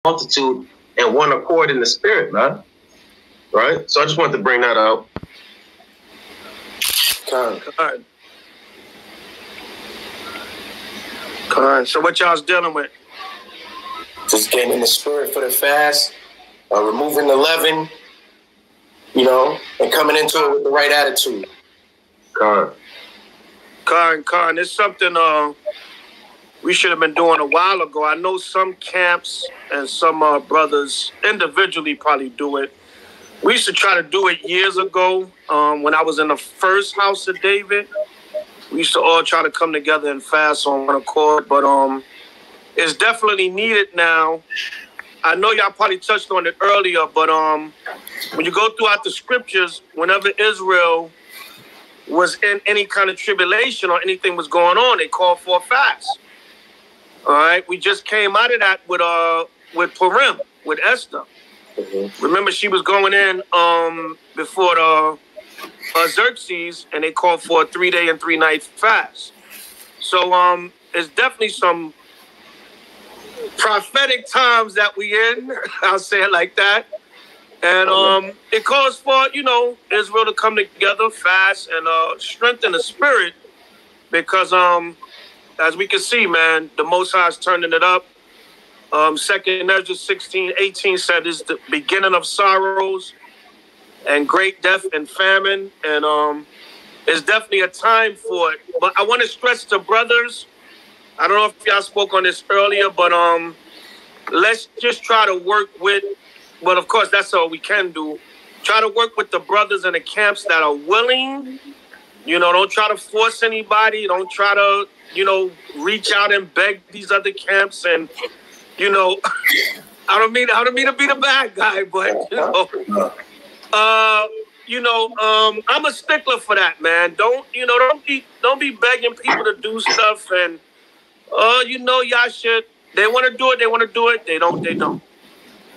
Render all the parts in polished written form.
multitude and one accord in the spirit, man. Right? So I just wanted to bring that out. So what y'all's dealing with? Just getting in the spirit for the fast, removing the leaven, you know, and coming into it with the right attitude. Khan, it's something we should have been doing a while ago. I know some camps and some brothers individually probably do it. We used to try to do it years ago when I was in the first house of David. We used to all try to come together and fast on one accord, but it's definitely needed now. I know y'all probably touched on it earlier, but when you go throughout the scriptures, whenever Israel was in any kind of tribulation or anything was going on, they called for a fast. All right, we just came out of that with Purim, with Esther. Mm-hmm. Remember, she was going in before the Xerxes, and they called for a 3-day and 3-night fast. So it's definitely some prophetic times that we in. I'll say it like that. And it calls for, you know, Israel to come together, fast, and strengthen the spirit, because as we can see, man, the Most High is turning it up. 2nd Ezra 16:18 said it's the beginning of sorrows and great death and famine. And it's definitely a time for it. But I want to stress to brothers, I don't know if y'all spoke on this earlier, but let's just try to work with, well, of course, that's all we can do. Try to work with the brothers in the camps that are willing. You know, don't try to force anybody. Don't try to, you know, reach out and beg these other camps. And, you know, I don't mean to be the bad guy, but, you know, I'm a stickler for that, man. Don't be begging people to do stuff. And, you know, y'all should. They want to do it. They want to do it. They don't.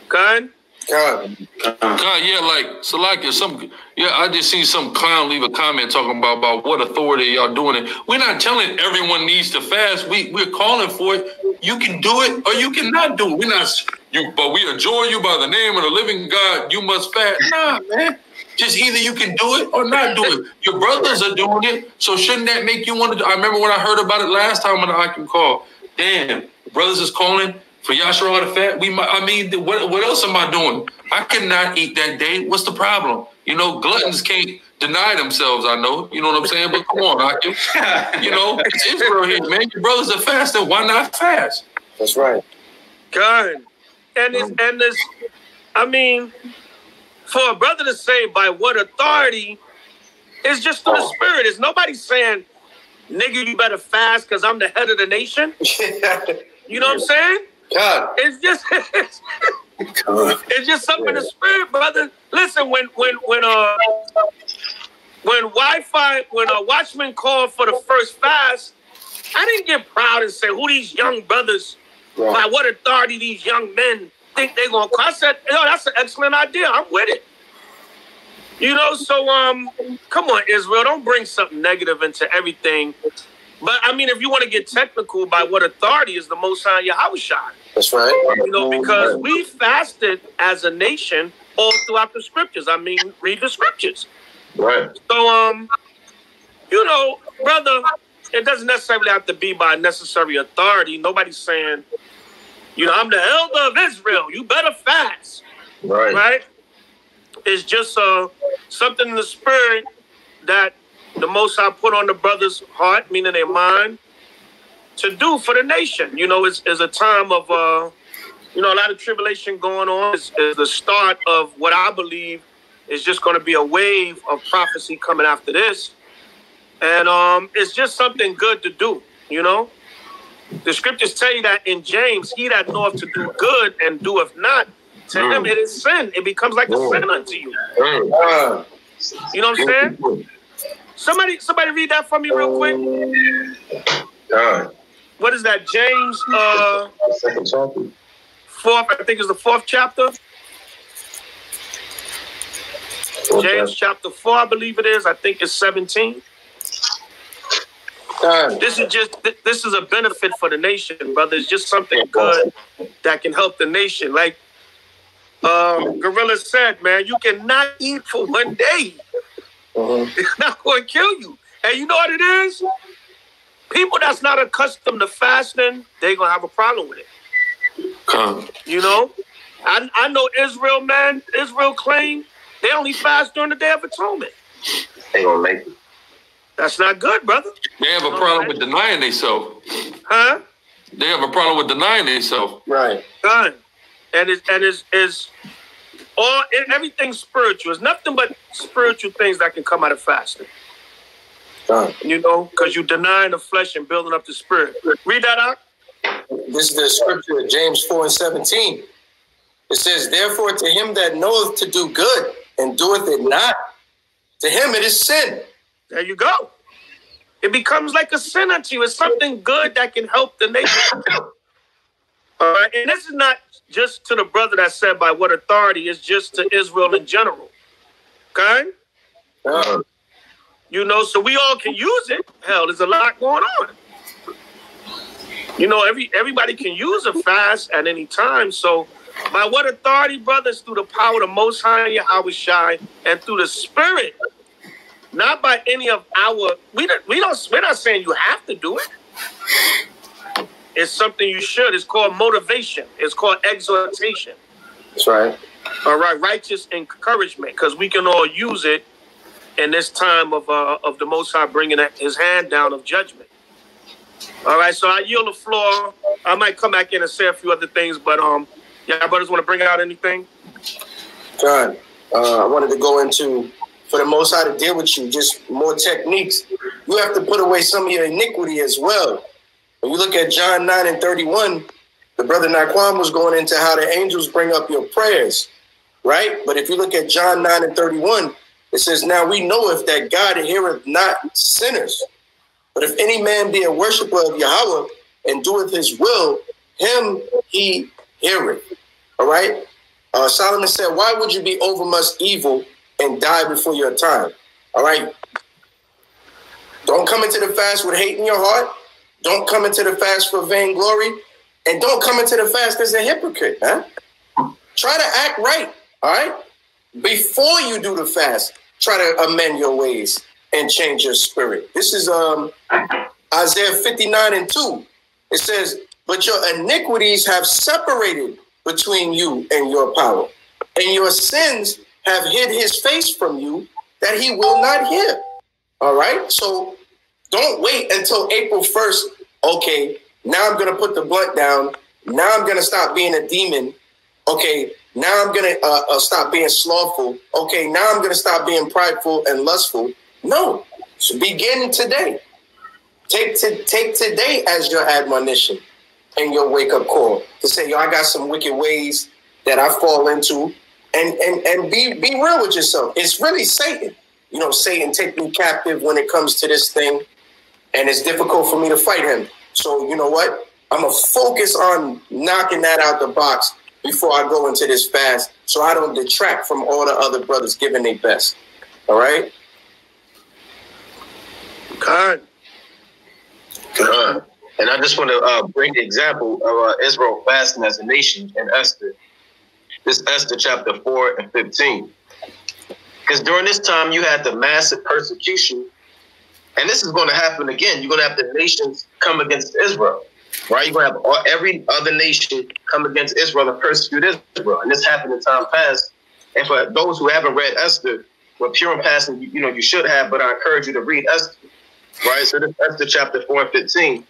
Okay? God, yeah, like Salakia, I just see some clown leave a comment talking about what authority y'all doing it. We're not telling everyone needs to fast. We're calling for it. You can do it or you cannot do it. But we adjure you by the name of the living God. You must fast. Nah, man. Just either you can do it or not do it. Your brothers are doing it, so shouldn't that make you want to do it? I remember when I heard about it last time on the Hakim call. Damn, brothers is calling for Yashua to fast. What else am I doing? I cannot eat that day. What's the problem? You know, gluttons can't deny themselves, I know. You know what I'm saying? But come on, Hakim. You know, it's Israel here, man. Your brothers are fasting. Why not fast? That's right. Good. And this, I mean, for a brother to say by what authority, it's just through the spirit. It's nobody saying, nigga, you better fast because I'm the head of the nation. You know what I'm saying? God. It's just something in the spirit, brother. Listen, when Wi-Fi, when a watchman called for the first fast, I didn't get proud and say, who these young brothers, by what authority these young men think they're going to call. I said, yo, that's an excellent idea. I'm with it. You know, so come on, Israel, don't bring something negative into everything. But, I mean, if you want to get technical, by what authority is the Most High Yahushua? That's right. You know, because we fasted as a nation all throughout the scriptures. I mean, read the scriptures. Right. So, you know, brother, it doesn't necessarily have to be by necessary authority. Nobody's saying, you know, I'm the elder of Israel. You better fast. Right. Right? It's just something in the spirit that the Most High put on the brother's heart, meaning their mind, to do for the nation. You know, it's a time of, you know, a lot of tribulation going on. It's the start of what I believe is just going to be a wave of prophecy coming after this. And it's just something good to do, you know. The scriptures tell you that in James, he that knoweth to do good and doeth not, to him it is sin. It becomes like a sin unto you. You know what I'm saying? Somebody read that for me real quick. What is that? James second chapter. 4th, I think it's the 4th chapter. James chapter 4, I believe it is. I think it's 17. This is a benefit for the nation, brother. It's just something good that can help the nation. Like Gorilla said, man, you cannot eat for one day. It's not going to kill you. And you know what it is? People that's not accustomed to fasting, they're going to have a problem with it. You know? I know Israel, man. Israel claim they only fast during the Day of Atonement. They going to make it. That's not good, brother. They have a problem with denying themselves. Huh? They have a problem with denying themselves. Right. Done. And everything's spiritual. It's nothing but spiritual things that can come out of fasting. Done. You know, because you're denying the flesh and building up the spirit. Read that out. This is the scripture of James 4:17. It says, therefore, to him that knoweth to do good and doeth it not, to him it is sin. There you go. It becomes like a sin unto you. It's something good that can help the nation. All right. And this is not just to the brother that said by what authority, it's just to Israel in general. Okay? You know, so we all can use it. Hell, there's a lot going on. You know, everybody can use a fast at any time. So by what authority, brothers? Through the power of the Most High, H.O.I, and through the Spirit. Not by any of our. We're not saying you have to do it. It's something you should. It's called motivation. It's called exhortation. That's right. All right, righteous encouragement, because we can all use it in this time of the Most High bringing His hand down of judgment. All right, so I yield the floor. I might come back in and say a few other things, but yeah, brothers want to bring out anything? John, I wanted to go into, for the Most High to deal with you, just more techniques. You have to put away some of your iniquity as well. When you look at John 9:31, the brother Naquan was going into how the angels bring up your prayers, right? But if you look at John 9:31, it says, now we knoweth that God heareth not sinners. But if any man be a worshiper of Yahweh and doeth his will, him he heareth. All right? Solomon said, why would you be overmuch evil and die before your time? All right? Don't come into the fast with hate in your heart. Don't come into the fast for vainglory. And don't come into the fast as a hypocrite, huh? Try to act right, all right? Before you do the fast, try to amend your ways and change your spirit. This is Isaiah 59:2. It says, but your iniquities have separated between you and your power, and your sins have hid his face from you that he will not hear. All right? So don't wait until April 1st. Okay, now I'm going to put the blunt down. Now I'm going to stop being a demon. Okay, now I'm going to stop being slothful. Okay, now I'm going to stop being prideful and lustful. No, so begin today. Take today as your admonition and your wake-up call to say, yo, I got some wicked ways that I fall into, and be real with yourself. It's really Satan. You know, Satan take me captive when it comes to this thing, and it's difficult for me to fight him. So you know what? I'm going to focus on knocking that out the box before I go into this fast so I don't detract from all the other brothers giving their best. All right? God. And I just want to bring the example of Israel fasting as a nation in Esther. This Esther chapter 4 and 15. Because during this time, you had the massive persecution. And this is going to happen again. You're going to have the nations come against Israel. Right? You're going to have every other nation come against Israel and persecute Israel. And this happened in time past. And for those who haven't read Esther, well, pure and passing, you should have, but I encourage you to read Esther. Right? So this Esther chapter 4 and 15.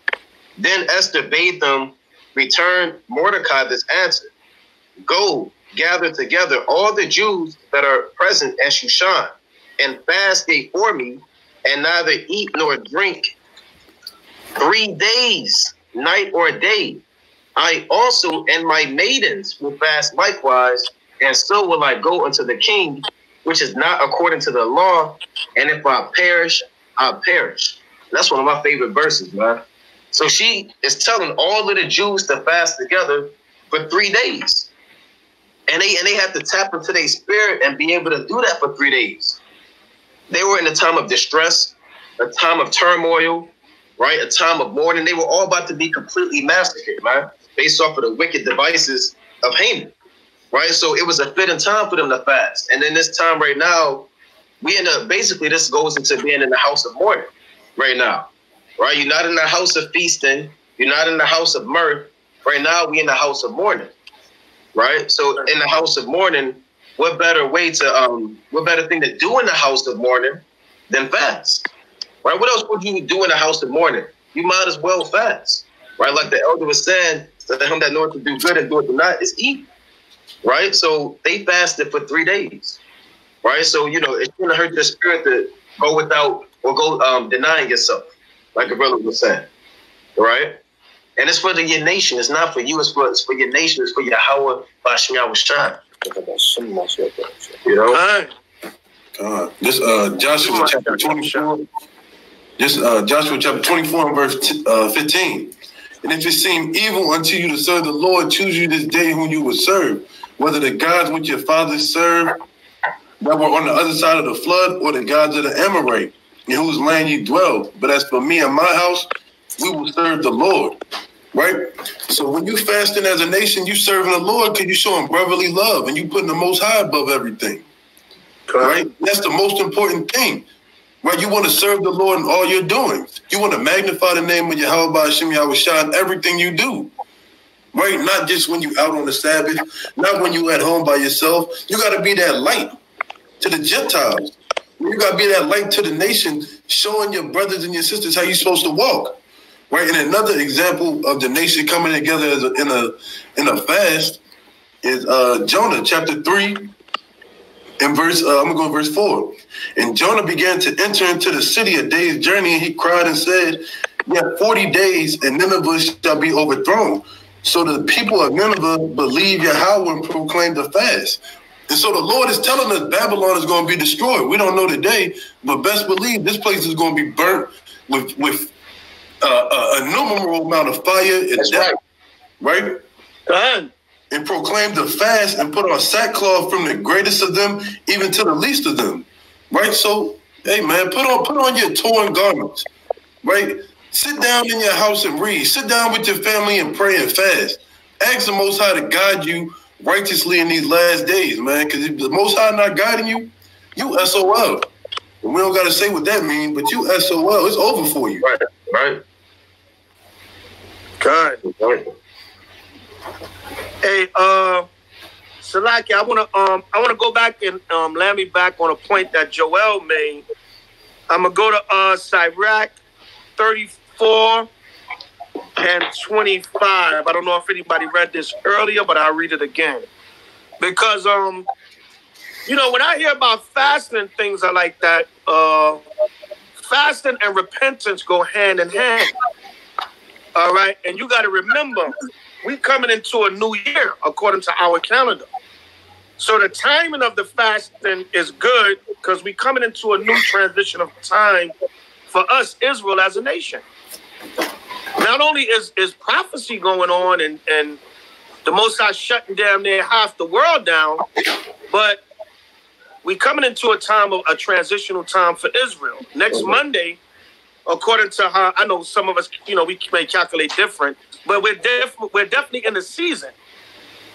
Then Esther bade them return Mordecai this answer. Go, gather together all the Jews that are present at Shushan, and fast ye for me, and neither eat nor drink 3 days, night or day. I also and my maidens will fast likewise, and so will I go unto the king, which is not according to the law, and if I perish, I'll perish. That's one of my favorite verses, man. So she is telling all of the Jews to fast together for 3 days. And they have to tap into their spirit and be able to do that for 3 days. They were in a time of distress, a time of turmoil, right? A time of mourning. They were all about to be completely massacred, man, based off of the wicked devices of Haman, right? So it was a fitting time for them to fast. And in this time right now, we end up, basically this goes into being in the house of mourning right now, right? You're not in the house of feasting. You're not in the house of mirth. Right now, we in the house of mourning, right? So in the house of mourning, what better thing to do in the house of mourning than fast, right? What else would you do in the house of mourning? You might as well fast, right? Like the elder was saying, to him that knoweth to do good and do it not is evil, right? So they fasted for 3 days, right? So, you know, it's going to hurt your spirit to go without or go denying yourself, like the brother was saying, right? And it's for your nation. It's not for you. It's for your nation. It's for Yahweh Bashim Yahushua. You know? This Joshua chapter 24. This Joshua chapter 24 and verse 15. And if it seem evil unto you to serve the Lord, choose you this day whom you will serve, whether the gods which your fathers served that were on the other side of the flood, or the gods of the Amorite, in whose land you dwell. But as for me and my house, we will serve the Lord. Right? So when you fasting as a nation, you serving the Lord because you showing brotherly love and you putting the Most High above everything. Right? That's the most important thing. Right? You want to serve the Lord in all you're doing. You want to magnify the name of Yahweh Bashim Yahushua in everything you do. Right? Not just when you out on the Sabbath, not when you at home by yourself. You got to be that light to the Gentiles. You got to be that light to the nation, showing your brothers and your sisters how you're supposed to walk. Right, and another example of the nation coming together as in a fast is Jonah chapter 3 and verse. I'm gonna go verse 4. And Jonah began to enter into the city a day's journey, and he cried and said, "Yet 40 days, and Nineveh shall be overthrown." So the people of Nineveh believed Yahweh and proclaimed the fast. And so the Lord is telling us Babylon is going to be destroyed. We don't know the day, but best believe this place is going to be burnt with a innumerable amount of fire and death, right? And proclaim the fast and put on sackcloth from the greatest of them even to the least of them, right? So, hey man, put on your torn garments, right? Sit down in your house and read. Sit down with your family and pray and fast. Ask the Most High to guide you righteously in these last days, man. Because if the Most High not guiding you, you SOL. And we don't got to say what that means, but you SOL. It's over for you. Right. God. Hey, Salaki, I wanna go back and land me back on a point that Joel made. I'm gonna go to Sirach 34 and 25. I don't know if anybody read this earlier, but I'll read it again. Because you know, when I hear about fasting and things like that, fasting and repentance go hand in hand. All right, and you got to remember, we coming into a new year according to our calendar. So the timing of the fasting is good because we coming into a new transition of time for us, Israel, as a nation. Not only is prophecy going on and the Most High shutting down there half the world down, but we coming into a time of a transitional time for Israel. Next Monday, according to how I know some of us, you know, we may calculate different, but we're definitely in a season.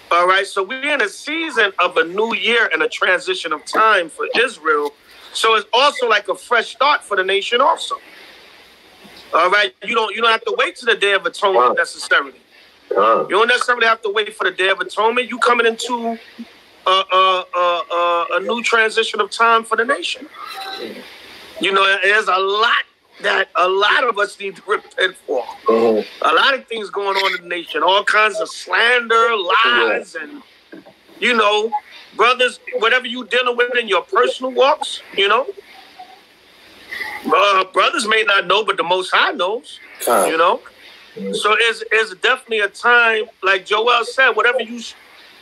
All right, so we're in a season of a new year and a transition of time for Israel. So it's also like a fresh start for the nation, also. All right, you don't have to wait to the Day of Atonement necessarily. You don't necessarily have to wait for the Day of Atonement. You coming into a new transition of time for the nation. You know, there's a lot that a lot of us need to repent for. A lot of things going on in the nation, all kinds of slander, lies, and, you know, brothers, whatever you dealing with in your personal walks, you know, brothers may not know, but the Most High knows, you know. So it's definitely a time, like Joel said, whatever you,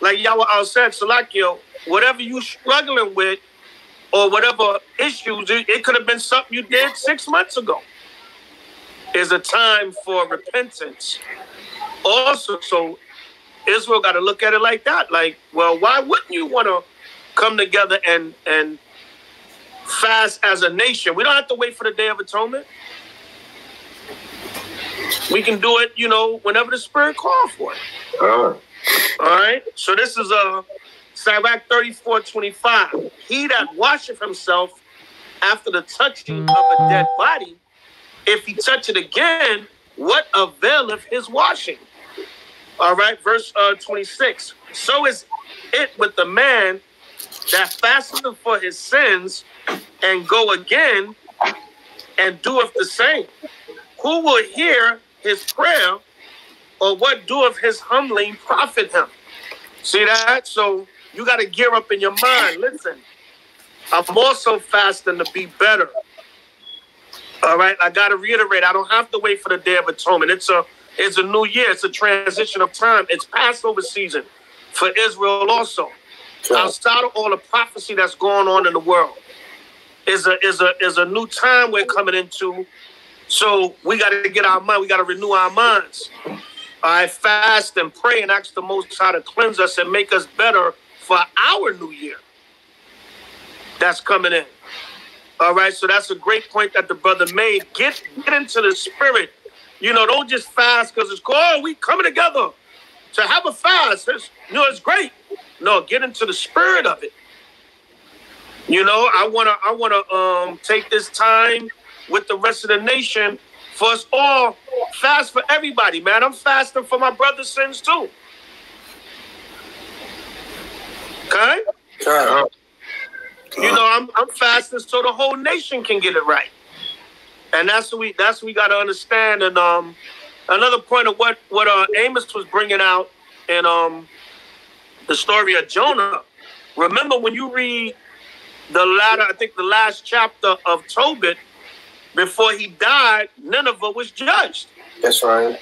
like Yahweh said, Salakio, whatever you struggling with, or whatever issues, it could have been something you did 6 months ago. Is a time for repentance. Also, so Israel got to look at it like that. Like, well, why wouldn't you want to come together and fast as a nation? We don't have to wait for the Day of Atonement. We can do it, whenever the Spirit calls for it. All right. So this is Sirach 34:25. He that washeth himself after the touching of a dead body, if he touch it again, what availeth his washing? All right, verse 26. So is it with the man that fasteth for his sins and go again and doeth the same. Who will hear his prayer, or what doeth his humbling profit him? See that? So you got to gear up in your mind. Listen, I'm also fasting to be better. All right, I got to reiterate, I don't have to wait for the Day of Atonement. It's a new year. It's a transition of time. It's Passover season for Israel also. Sure. Outside of all the prophecy that's going on in the world, is a new time we're coming into. So we got to get our mind. We got to renew our minds. I fast and pray and ask the Most High to cleanse us and make us better for our new year that's coming in. All right, so that's a great point that the brother made. Get into the spirit. Don't just fast because it's cool. Oh, we coming together to have a fast. It's great. No, get into the spirit of it. I wanna take this time with the rest of the nation for us all. Fast for everybody, man. I'm fasting for my brother's sins too. Okay? I'm fasting so the whole nation can get it right. And that's what we got to understand. And another point of what Amos was bringing out in the story of Jonah. Remember when you read the last chapter of Tobit, before he died, Nineveh was judged. That's right.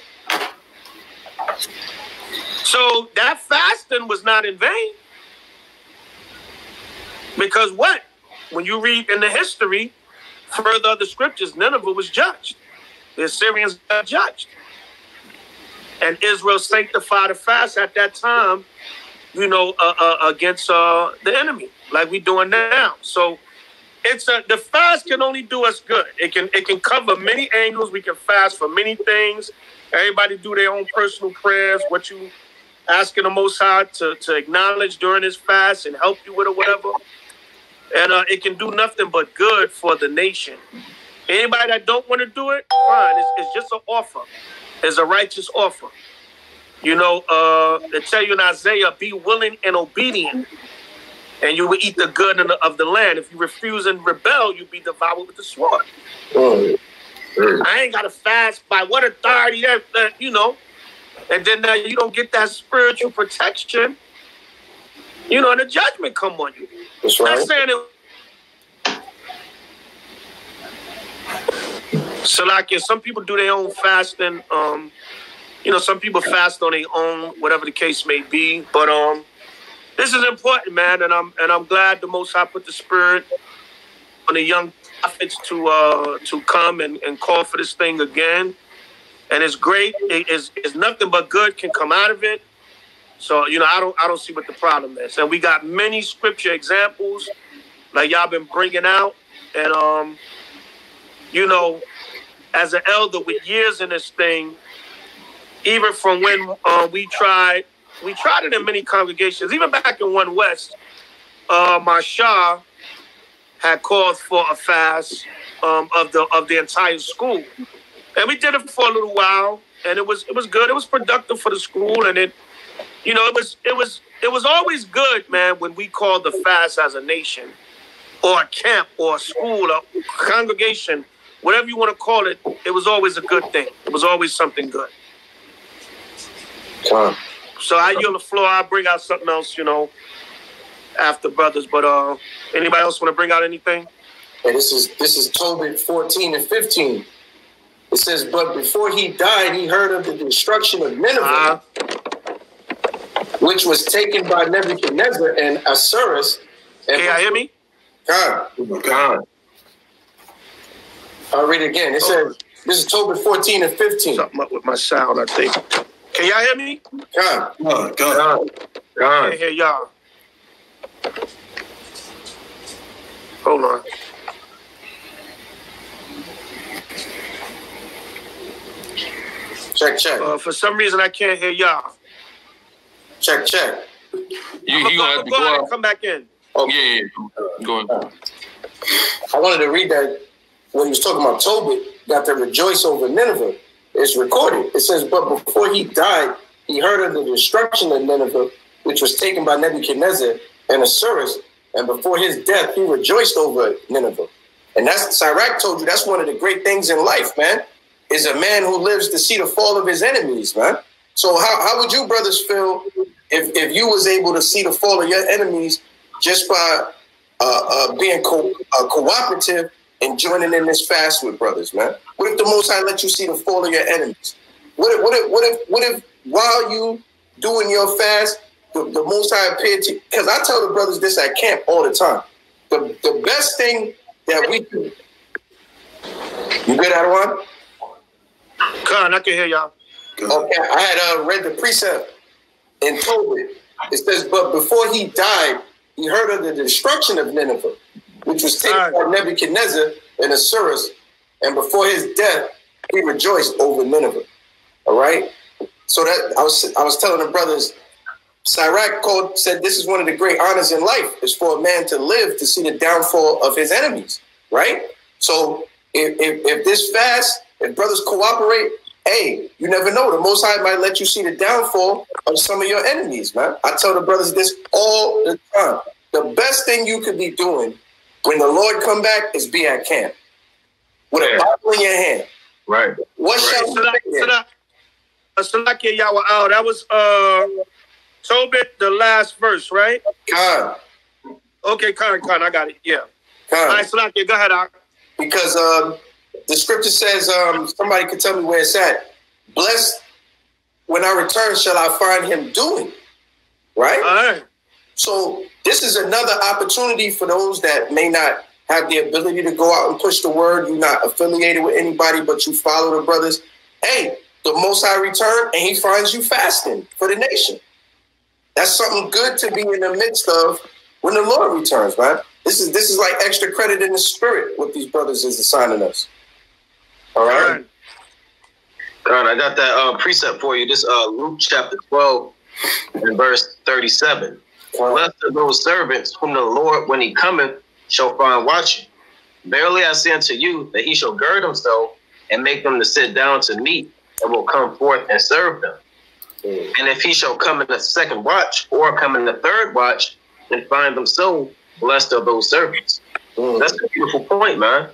So that fasting was not in vain. Because what? When you read in the history, further the scriptures, Nineveh was judged. The Assyrians got judged. And Israel sanctified a fast at that time, against the enemy, like we're doing now. So the fast can only do us good. It can cover many angles. We can fast for many things. Everybody do their own personal prayers, what you asking the Most High to acknowledge during this fast and help you with or whatever. And it can do nothing but good for the nation. Anybody that don't want to do it, fine. It's just an offer. It's a righteous offer. They tell you in Isaiah, be willing and obedient, and you will eat the good of the land. If you refuse and rebel, you'll be devoured with the sword. I ain't got to fast by what authority that. And then you don't get that spiritual protection, and the judgment come on you. That's right. Not saying it. So like, some people do their own fasting. Some people fast on their own, whatever the case may be. But this is important, man, and I'm glad the Most High put the spirit on the young prophets to come and call for this thing again. And it's great. It's nothing but good can come out of it. So I don't see what the problem is. And we got many scripture examples like y'all been bringing out. And as an elder with years in this thing, even from when we tried it in many congregations, even back in One West, my Shah had called for a fast of the entire school. And we did it for a little while, and it was good. It was productive for the school, and it was always good, man, when we called the fast as a nation, or a camp, or a school, or congregation, whatever you want to call it. It was always a good thing. It was always something good. So I yield the floor. I'll bring out something else, after brothers. But anybody else want to bring out anything? Hey, this is Tobit 14 and 15. It says, but before he died, he heard of the destruction of Nineveh, which was taken by Nebuchadnezzar and Osiris. Can y'all hear me? God. I'll read it again. It says, this is Tobit 14 and 15. Something up with my sound, I think. Can y'all hear me? God. I can't hear y'all. Hold on. Check, check. For some reason, I can't hear y'all. Check, check. You gonna have to go out and come back in. Okay. Yeah. Go ahead. I wanted to read that when he was talking about Tobit, got to rejoice over Nineveh. It's recorded. It says, but before he died, he heard of the destruction of Nineveh, which was taken by Nebuchadnezzar and Osiris, and before his death, he rejoiced over Nineveh. And that's, Sirach told you, that's one of the great things in life, man, is a man who lives to see the fall of his enemies, man. So how would you brothers feel if you was able to see the fall of your enemies just by being cooperative and joining in this fast with brothers, man? What if the Most High let you see the fall of your enemies? What if while you doing your fast, the Most High appeared to you? Because I tell the brothers this at camp all the time. The best thing that we do. You good, Adawan? Khan, I can hear y'all. Okay, I had read the precept in Tobit. It says, but before he died, he heard of the destruction of Nineveh, which was taken by Nebuchadnezzar and Osiris, and before his death, he rejoiced over Nineveh. All right? So that I was telling the brothers, Sirach said this is one of the great honors in life, is for a man to live to see the downfall of his enemies, right? So if this fast, if brothers cooperate, hey, you never know. The Most High might let you see the downfall of some of your enemies, man. I tell the brothers this all the time. The best thing you could be doing when the Lord come back is be at camp with a Bible in your hand. Right. What shall we that was Tobit, the last verse, right? Khan. Okay, Khan, I got it. Yeah. Khan. All right, Salakia, go ahead, Ak. Because the scripture says, somebody could tell me where it's at. Blessed when I return shall I find him doing. Right? All right. So this is another opportunity for those that may not have the ability to go out and push the word. You're not affiliated with anybody, but you follow the brothers. Hey, the Most High return, and he finds you fasting for the nation. That's something good to be in the midst of when the Lord returns, man. This is like extra credit in the spirit what these brothers is assigning us. All right. God, I got that precept for you. This Luke chapter 12 and verse 37. Blessed are those servants whom the Lord, when he cometh, shall find watching. Verily I say unto you that he shall gird himself and make them to sit down to meat, and will come forth and serve them. And if he shall come in the second watch or come in the third watch and find them so, blessed are those servants. That's a beautiful point, man.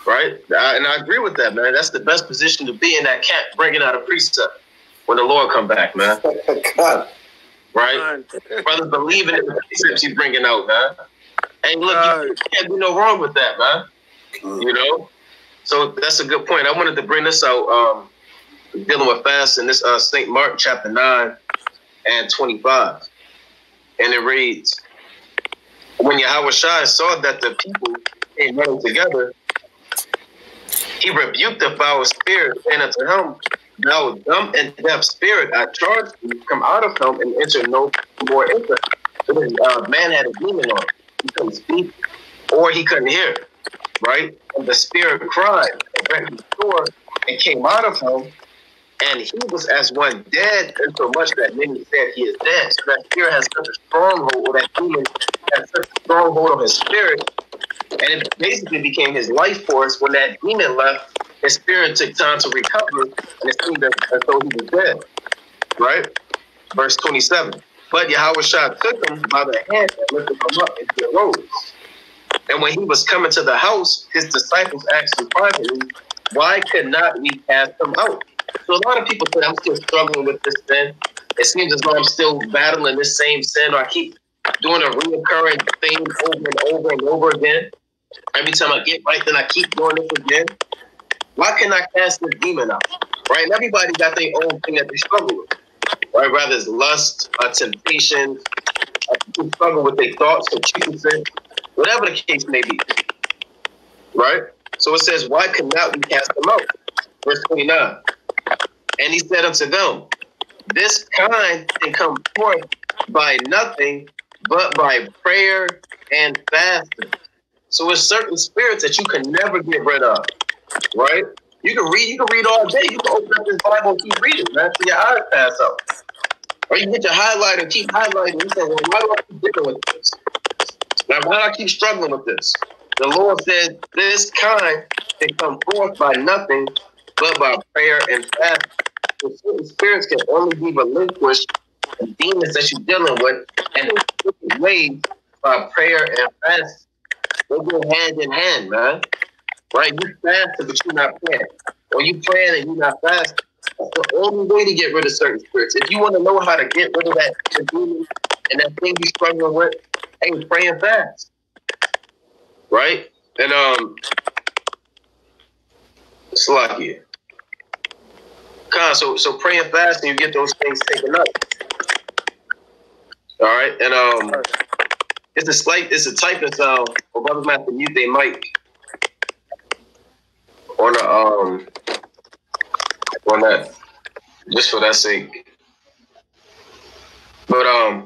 Right? And I agree with that, man. That's the best position to be in, that camp, bringing out a precept when the Lord come back, man. Right? Brothers believing in the precepts he's bringing out, man. And look, you can't do no wrong with that, man. You know? So that's a good point. I wanted to bring this out, dealing with fast in this St. Mark chapter 9 and 25. And it reads, when H.O.I saw that the people came running together, he rebuked the foul spirit, saying unto him, thou dumb and deaf spirit, I charge thee, come out of him and enter no more into him. So this man had a demon on him. He couldn't speak or he couldn't hear, right? And the spirit cried and ran to the door and came out of him, and he was as one dead, so much that many said he is dead. So that spirit has such a stronghold, or that demon has such a stronghold on his spirit, and it basically became his life force. When that demon left, his spirit took time to recover, and it seemed as though he was dead. Right? Verse 27. But Yahushua took him by the hand and lifted him up, and he arose. And when he was coming to the house, his disciples asked him privately, why could not we cast him out? So a lot of people say, I'm still struggling with this sin. It seems as though I'm still battling this same sin, or I keep doing a reoccurring thing over and over and over again. Every time I get right, then I keep doing this again. Why can't I cast this demon out? Right? And everybody got their own thing that they struggle with. Right? Whether it's lust, temptation, people struggle with their thoughts, concupiscence, whatever the case may be. Right? So it says, why could not we cast them out? Verse 29. And he said unto them, this kind can come forth by nothing but by prayer and fasting. So it's certain spirits that you can never get rid of, right? You can read all day. You can open up this Bible and keep reading, man, till your eyes pass out. Or you can get your highlighter and keep highlighting. You say, well, why do I keep dealing with this? Now, why do I keep struggling with this? The Lord said, this kind can come forth by nothing but by prayer and fasting. The certain spirits can only be relinquished, and demons that you're dealing with, and in different ways by prayer and fasting. They go hand in hand, man. Right? You fasting, but you're not praying. Or you praying and you're not fasting. That's the only way to get rid of certain spirits. If you want to know how to get rid of that demon and that thing you're struggling with, hey, pray and fast. Right? And Slakia. So pray and fast and you get those things taken up. All right, and it's a typing sound. Well, brothers might have to mute their mic on that, just for that sake. But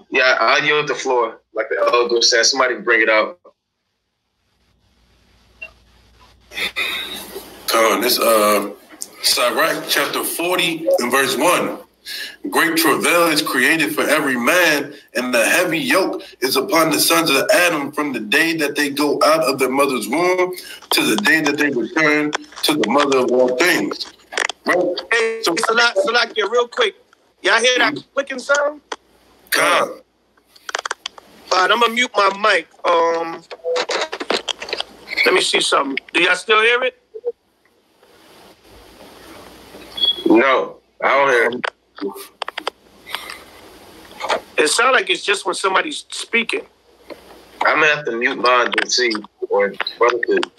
yeah, I'll yield the floor, like the elder said. Somebody bring it out. This Sirach chapter 40 and verse 1. Great travail is created for every man, and the heavy yoke is upon the sons of Adam from the day that they go out of their mother's womb to the day that they return to the mother of all things. Right? Hey, Salakia, real quick. Y'all hear that clicking sound? God. All right, I'm going to mute my mic. Let me see something. Do y'all still hear it? No, I don't hear it. It sounds like it's just when somebody's speaking. I'm gonna have to mute mine to see, or brother could.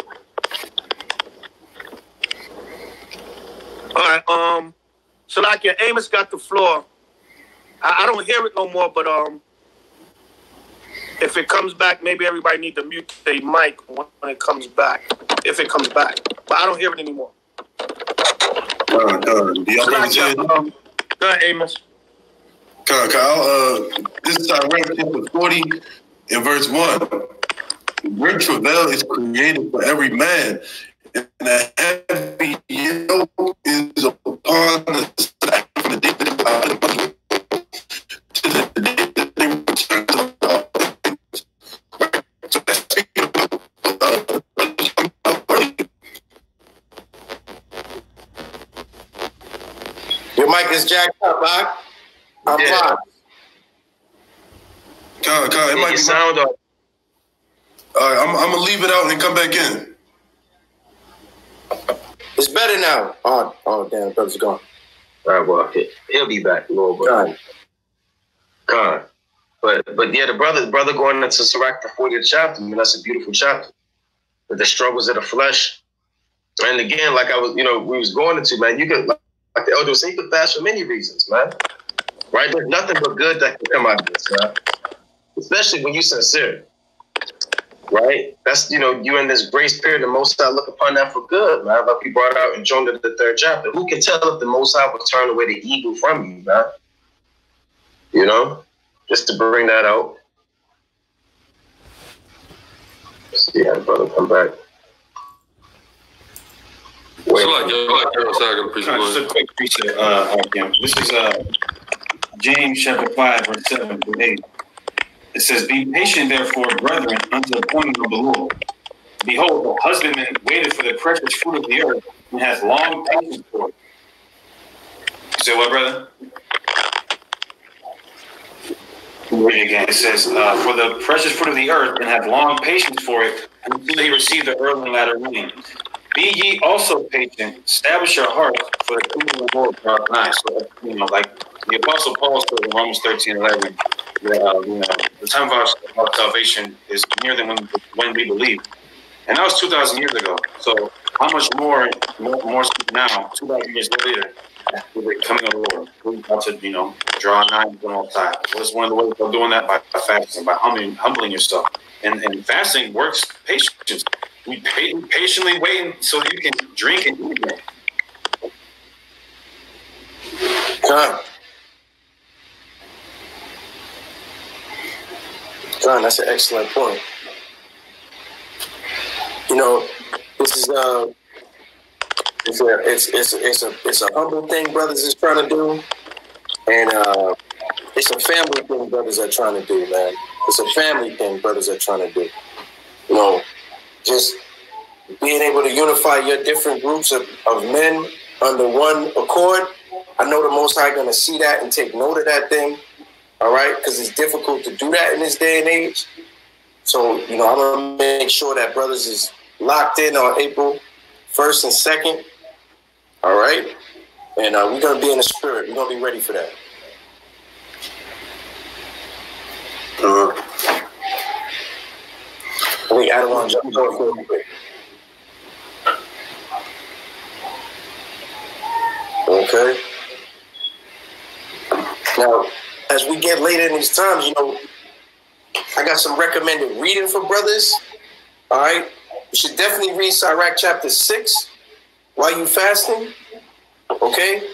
All right, so like your Amos got the floor. I don't hear it no more, but if it comes back, maybe everybody need to mute their mic when it comes back. If it comes back, but I don't hear it anymore. Go ahead, Amos. This is Sirach chapter 40 and verse 1. Great travail is created for every man, and the heavy yoke is upon the stack from the day that they out of the mother to the day that they return to the so that's your mic is jacked up, Doc. I'm live. It might be sound up. I'm gonna leave it out and come back in. It's better now. Oh damn, brother's gone. All right, well, he'll be back a little bit. God. But yeah, the brother going into Sirach the 40th chapter, I mean, that's a beautiful chapter. With the struggles of the flesh. And again, like we was going into, man, you could, like the elder was saying, you could fast for many reasons, man. Right? There's nothing but good that can come out of this, man. Especially when you're sincere. Right? That's, you in this grace period, the Most High look upon that for good, man. Like we brought out in Jonah the 3rd chapter. Who can tell if the Most High will turn away the evil from you, man? Just to bring that out. Let's see how the brother come back. Just a quick precept. This is James chapter 5, verse 7 through 8. It says, "Be patient, therefore, brethren, unto the appointing of the Lord. Behold, the husbandman waited for the precious fruit of the earth, and has long patience for it." You say what, brother? Read it again. It says, "For the precious fruit of the earth, and have long patience for it, until he receive the early and latter rain. Be ye also patient, establish your hearts, for the kingdom of the Lord draweth nigh." So, like the Apostle Paul said in Romans 13:11, the time of our salvation is nearer than when we believe. And that was 2,000 years ago. So how much more now, 2,000 years later, with the coming of the Lord? We're about to, draw nigh to the Most High. What's one of the ways of doing that? By fasting, by humbling yourself. And fasting works patience. We patiently waiting so that you can drink and eat again. John, that's an excellent point. This is It's a humble thing brothers is trying to do, and it's a family thing brothers are trying to do, man. It's a family thing brothers are trying to do. You know, just being able to unify your different groups of men under one accord. I know the Most High going to see that and take note of that thing, all right? Because it's difficult to do that in this day and age. So, you know, I'm going to make sure that brothers is locked in on April 1st and 2nd, all right? And we're going to be in the spirit. We're going to be ready for that. Wait, I don't want to jump off real quick. Okay. Now, as we get later in these times, you know, I got some recommended reading for brothers. All right. You should definitely read Sirach chapter 6 while you fasting. Okay.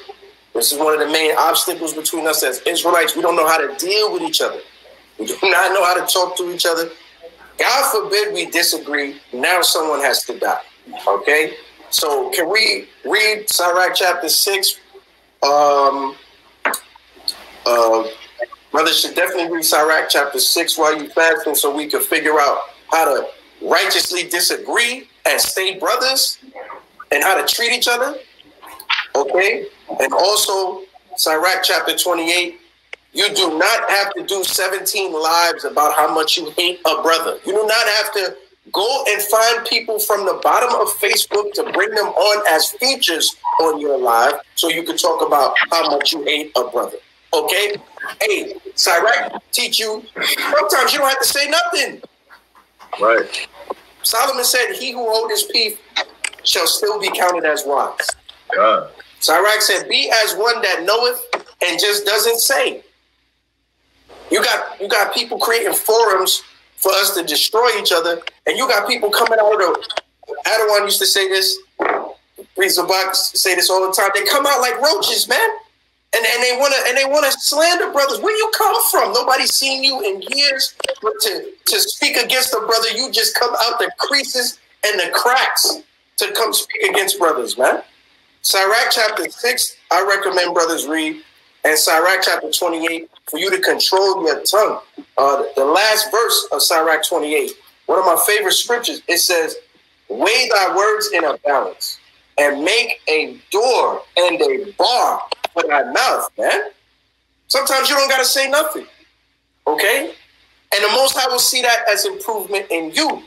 This is one of the main obstacles between us as Israelites. We don't know how to deal with each other. We do not know how to talk to each other. God forbid we disagree. Now someone has to die. Okay. So can we read Sirach chapter 6? Brothers should definitely read Sirach chapter 6 while you fasting so we can figure out how to righteously disagree and stay brothers and how to treat each other. Okay? And also Sirach chapter 28. You do not have to do 17 lives about how much you hate a brother. You do not have to go and find people from the bottom of Facebook to bring them on as features on your live so you can talk about how much you hate a brother. Okay? Hey, Sirach teach you, sometimes you don't have to say nothing. Right. Solomon said, he who hold his peace shall still be counted as wise. God. Sirach said, be as one that knoweth and just doesn't say. You got people creating forums for us to destroy each other, and you got people coming out of Adawan used to say this, Priest Zabak say this all the time. They come out like roaches, man. And they wanna slander brothers. Where you come from? Nobody's seen you in years. But to speak against a brother, you just come out the creases and the cracks to come speak against brothers, man. Sirach chapter 6, I recommend brothers read. And Sirach chapter 28, for you to control your tongue. The last verse of Sirach 28, one of my favorite scriptures, it says, weigh thy words in a balance and make a door and a bar for thy mouth, man. Sometimes you don't got to say nothing, okay? And the Most High will see that as improvement in you.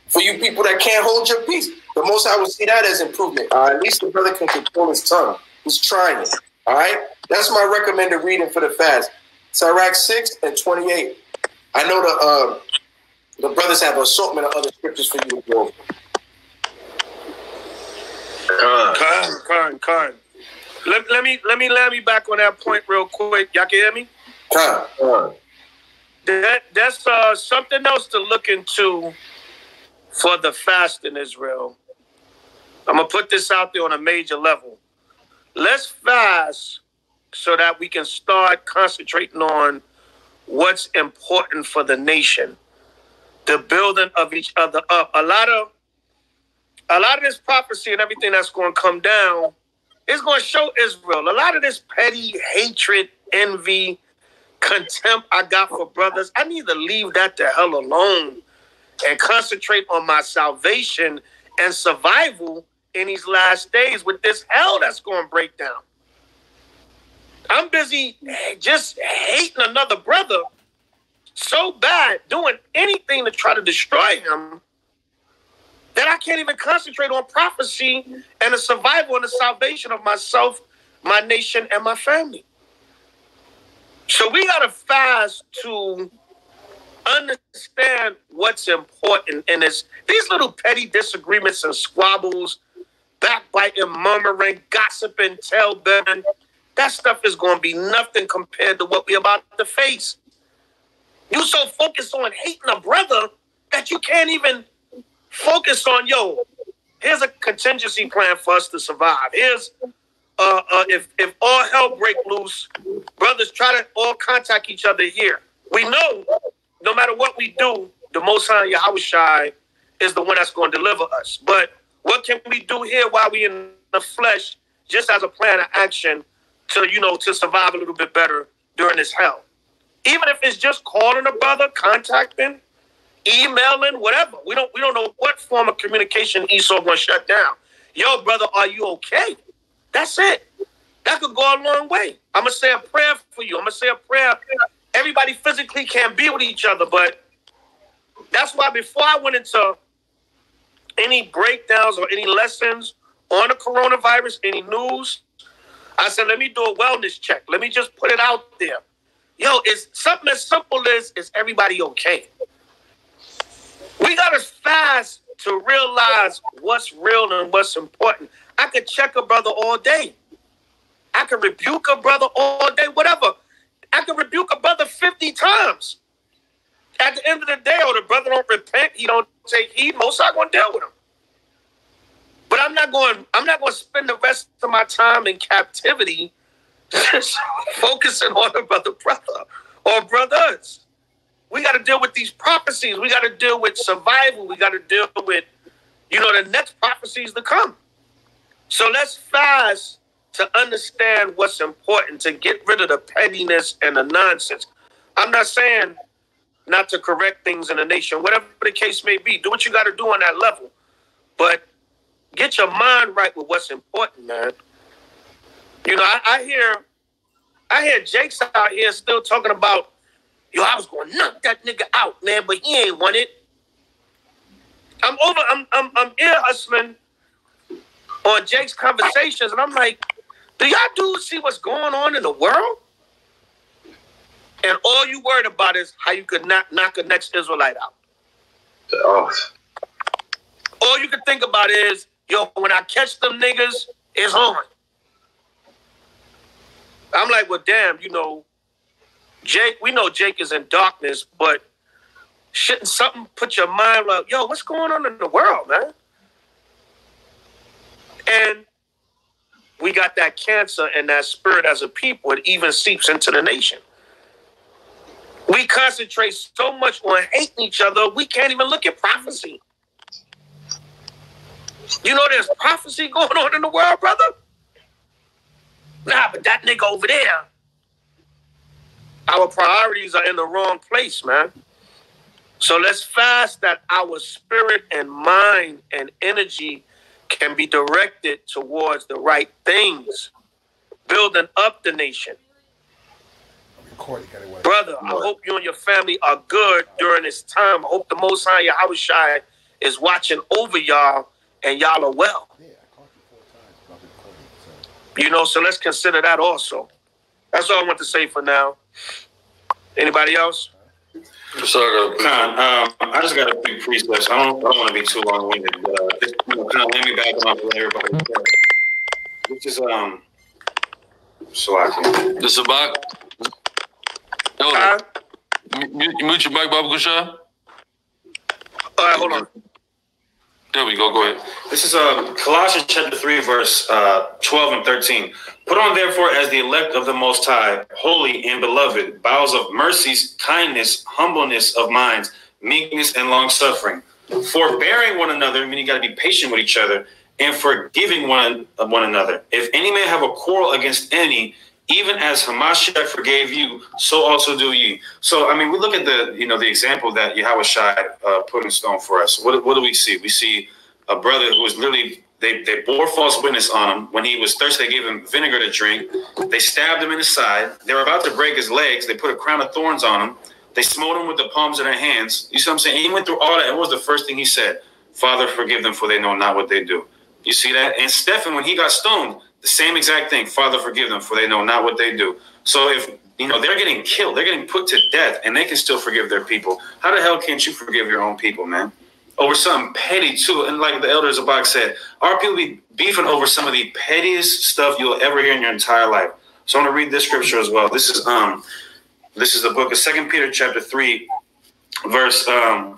For you people that can't hold your peace, the Most High will see that as improvement. At least the brother can control his tongue. He's trying it, all right? That's my recommended reading for the fast. Sirach 6 and 28. I know the brothers have an assortment of other scriptures for you to go over. Khan. Let me land me back on that point real quick. Y'all can hear me? That's something else to look into for the fast in Israel. I'm going to put this out there on a major level. Let's fast so that we can start concentrating on what's important for the nation, the building of each other up. A lot of this prophecy and everything that's going to come down is going to show Israel. A lot of this petty hatred, envy, contempt I got for brothers, I need to leave that the hell alone and concentrate on my salvation and survival in these last days with this hell that's going to break down. I'm busy just hating another brother so bad, doing anything to try to destroy him, that I can't even concentrate on prophecy and the survival and the salvation of myself, my nation, and my family. So we got to fast to understand what's important in this. These little petty disagreements and squabbles, backbiting, murmuring, gossiping, tailbearing, that stuff is going to be nothing compared to what we're about to face. You so focused on hating a brother that you can't even focus on, here's a contingency plan for us to survive. Here's, if all hell break loose, brothers try to all contact each other here. We know no matter what we do, the Most High H.O.I is the one that's going to deliver us. But what can we do here while we in the flesh just as a plan of action to, to survive a little bit better during this hell. Even if it's just calling a brother, contacting, emailing, whatever. We don't know what form of communication Esau gonna shut down. Yo, brother, are you okay? That's it. That could go a long way. I'm gonna say a prayer for you. I'm gonna say a prayer. Everybody physically can't be with each other, but that's why before I went into any breakdowns or any lessons on the coronavirus, any news, I said, let me do a wellness check. Let me just put it out there. Yo, it's something as simple as, is everybody okay? We got to fast to realize what's real and what's important. I could check a brother all day. I could rebuke a brother all day, whatever. I could rebuke a brother 50 times. At the end of the day, the brother don't repent, he don't take heed, most are going to deal with him. But I'm not going to spend the rest of my time in captivity just focusing on a brother or brothers. We got to deal with these prophecies. We got to deal with survival. We got to deal with, the next prophecies to come. So let's fast to understand what's important, to get rid of the pettiness and the nonsense. I'm not saying not to correct things in the nation, whatever the case may be. Do what you got to do on that level. But get your mind right with what's important, man. I hear Jake's out here still talking about, I was going to knock that nigga out, man, but he ain't won it. I'm ear hustling on Jake's conversations, and I'm like, do y'all dudes see what's going on in the world? And all you worried about is how you could knock the next Israelite out. Oh. All you can think about is, when I catch them niggas, it's on. I'm like, well, damn, Jake, we know Jake is in darkness, but shouldn't something put your mind like, what's going on in the world, man? And we got that cancer and that spirit as a people. It even seeps into the nation. We concentrate so much on hating each other, we can't even look at prophecy. There's prophecy going on in the world, brother. Nah, but that nigga over there, our priorities are in the wrong place, man. So let's fast that our spirit and mind and energy can be directed towards the right things, building up the nation. Brother, I hope you and your family are good during this time. I hope the Most High, H.O.I, is watching over y'all and y'all are well. So let's consider that also. That's all I want to say for now. Anybody else? I just got a few precepts. I don't want to be too long-winded, but just let me back up with everybody. This is Salaki. The Sabak. You mute your mic, Baba Kusha? All right, hold on. There we go. Go ahead. This is Colossians chapter 3, verse 12 and 13. Put on, therefore, as the elect of the Most High, holy and beloved, bowels of mercies, kindness, humbleness of minds, meekness, and long-suffering, forbearing one another, meaning you got to be patient with each other, and forgiving one another. If any man have a quarrel against any, even as Hamashiach forgave you, so also do ye. So, we look at the example that Yahweh put in stone for us. What do we see? We see a brother who was literally, they bore false witness on him. When he was thirsty, they gave him vinegar to drink. They stabbed him in the side. They were about to break his legs. They put a crown of thorns on him. They smote him with the palms of their hands. You see what I'm saying? And he went through all that. And what was the first thing he said? Father, forgive them, for they know not what they do. You see that? And Stephen, when he got stoned, the same exact thing. Father, forgive them, for they know not what they do. So if, they're getting killed, they're getting put to death, and they can still forgive their people. How the hell can't you forgive your own people, man? Over something petty, too. And like the elder Zabak said, our people be beefing over some of the pettiest stuff you'll ever hear in your entire life. So I want to read this scripture as well. This is the book of 2 Peter chapter 3, verse 10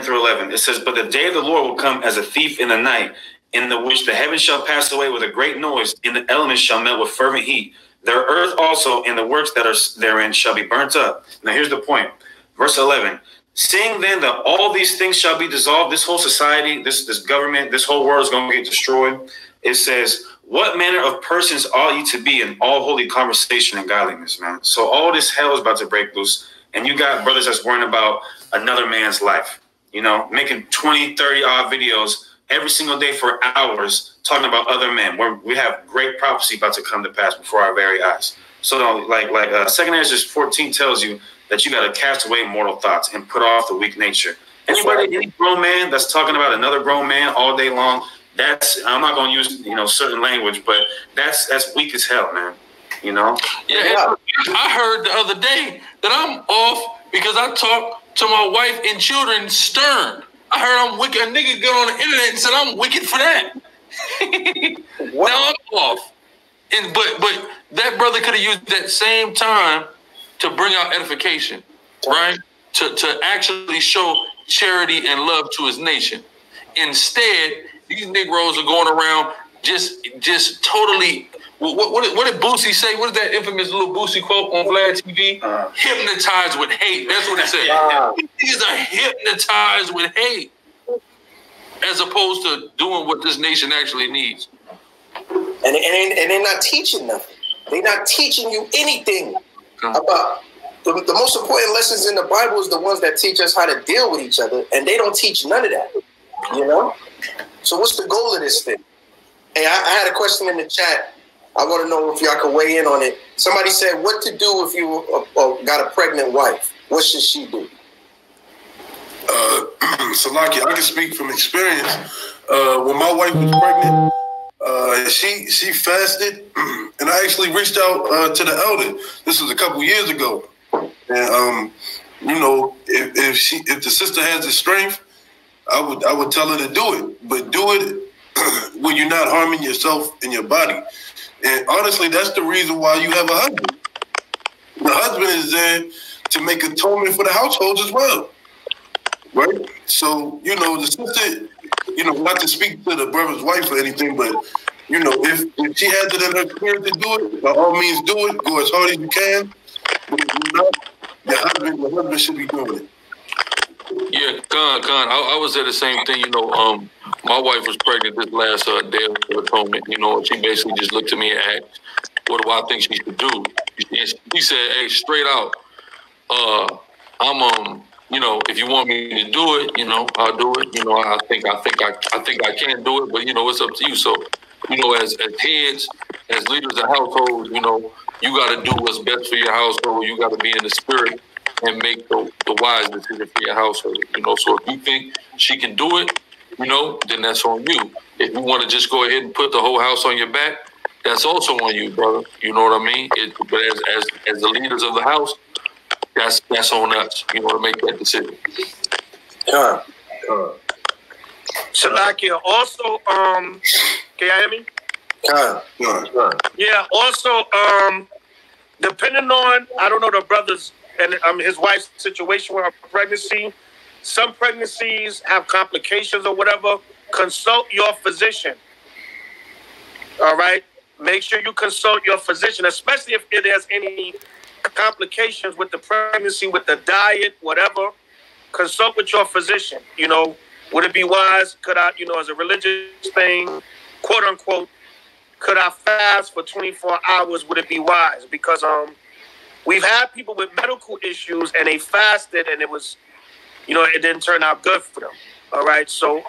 through 11. It says, but the day of the Lord will come as a thief in the night, in the which the heavens shall pass away with a great noise, and the elements shall melt with fervent heat. Their earth also and the works that are therein shall be burnt up. Now here's the point. Verse 11. Seeing then that all these things shall be dissolved, this whole society, this government, this whole world is going to get destroyed. It says, what manner of persons ought ye to be in all holy conversation and godliness, man? So all this hell is about to break loose. And you got brothers that's worrying about another man's life, you know, making 20, 30 odd videos every single day for hours talking about other men. We have great prophecy about to come to pass before our very eyes. So like 2 Ezra 14 tells you that you got to cast away mortal thoughts and put off the weak nature. Any grown man that's talking about another grown man all day long, I'm not going to use, you know, certain language, but that's weak as hell, man. You know? Yeah. I heard the other day that I'm off because I talked to my wife and children stern. I heard I'm wicked. A nigga got on the internet and said I'm wicked for that. Now I'm off. But that brother could have used that same time to bring out edification, right? To actually show charity and love to his nation. Instead, these Negroes are going around just totally. What did Boosie say? What is that infamous little Boosie quote on Vlad TV? Hypnotized with hate. That's what it said. These are hypnotized with hate, as opposed to doing what this nation actually needs. And they're not teaching nothing. They're not teaching you anything about the most important lessons in the Bible is the ones that teach us how to deal with each other, and they don't teach none of that. You know? So what's the goal of this thing? Hey, I had a question in the chat. I want to know if y'all can weigh in on it. Somebody said, what to do if you got a pregnant wife? What should she do? Salaki, I can speak from experience. When my wife was pregnant, she fasted, and I actually reached out to the elder. This was a couple years ago. And, you know, if the sister has the strength, I would tell her to do it. But do it when you're not harming yourself and your body. And honestly, that's the reason why you have a husband. The husband is there to make atonement for the household as well, right? So, you know, the sister, you know, not to speak to the brother's wife or anything, but, you know, if she has it in her spirit to do it, by all means do it. Go as hard as you can. But if you're not, the husband should be doing it. Yeah, Khan, I was at the same thing, you know, my wife was pregnant this last day of atonement, you know, and she basically just looked at me and asked, what do I think she should do? And she said, hey, straight out, I'm, you know, if you want me to do it, you know, I'll do it. You know, I think I can do it, but, you know, it's up to you. So, you know, as heads, as leaders of households, you know, you got to do what's best for your household. You got to be in the spirit and make the wise decision for your household. You know, so if you think she can do it, you know, then that's on you. If you want to just go ahead and put the whole house on your back, that's also on you, brother. You know what I mean? But as the leaders of the house, that's on us, you know, to make that decision. Salakia, also, can you hear me? Yeah, also, depending on, I don't know the brother's and his wife's situation with her pregnancy, some pregnancies have complications or whatever, consult your physician. All right? Make sure you consult your physician, especially if there's any complications with the pregnancy, with the diet, whatever. Consult with your physician. You know, would it be wise? Could I, you know, as a religious thing, quote unquote, could I fast for 24 hours? Would it be wise? Because we've had people with medical issues and they fasted and it was, you know, it didn't turn out good for them. All right. So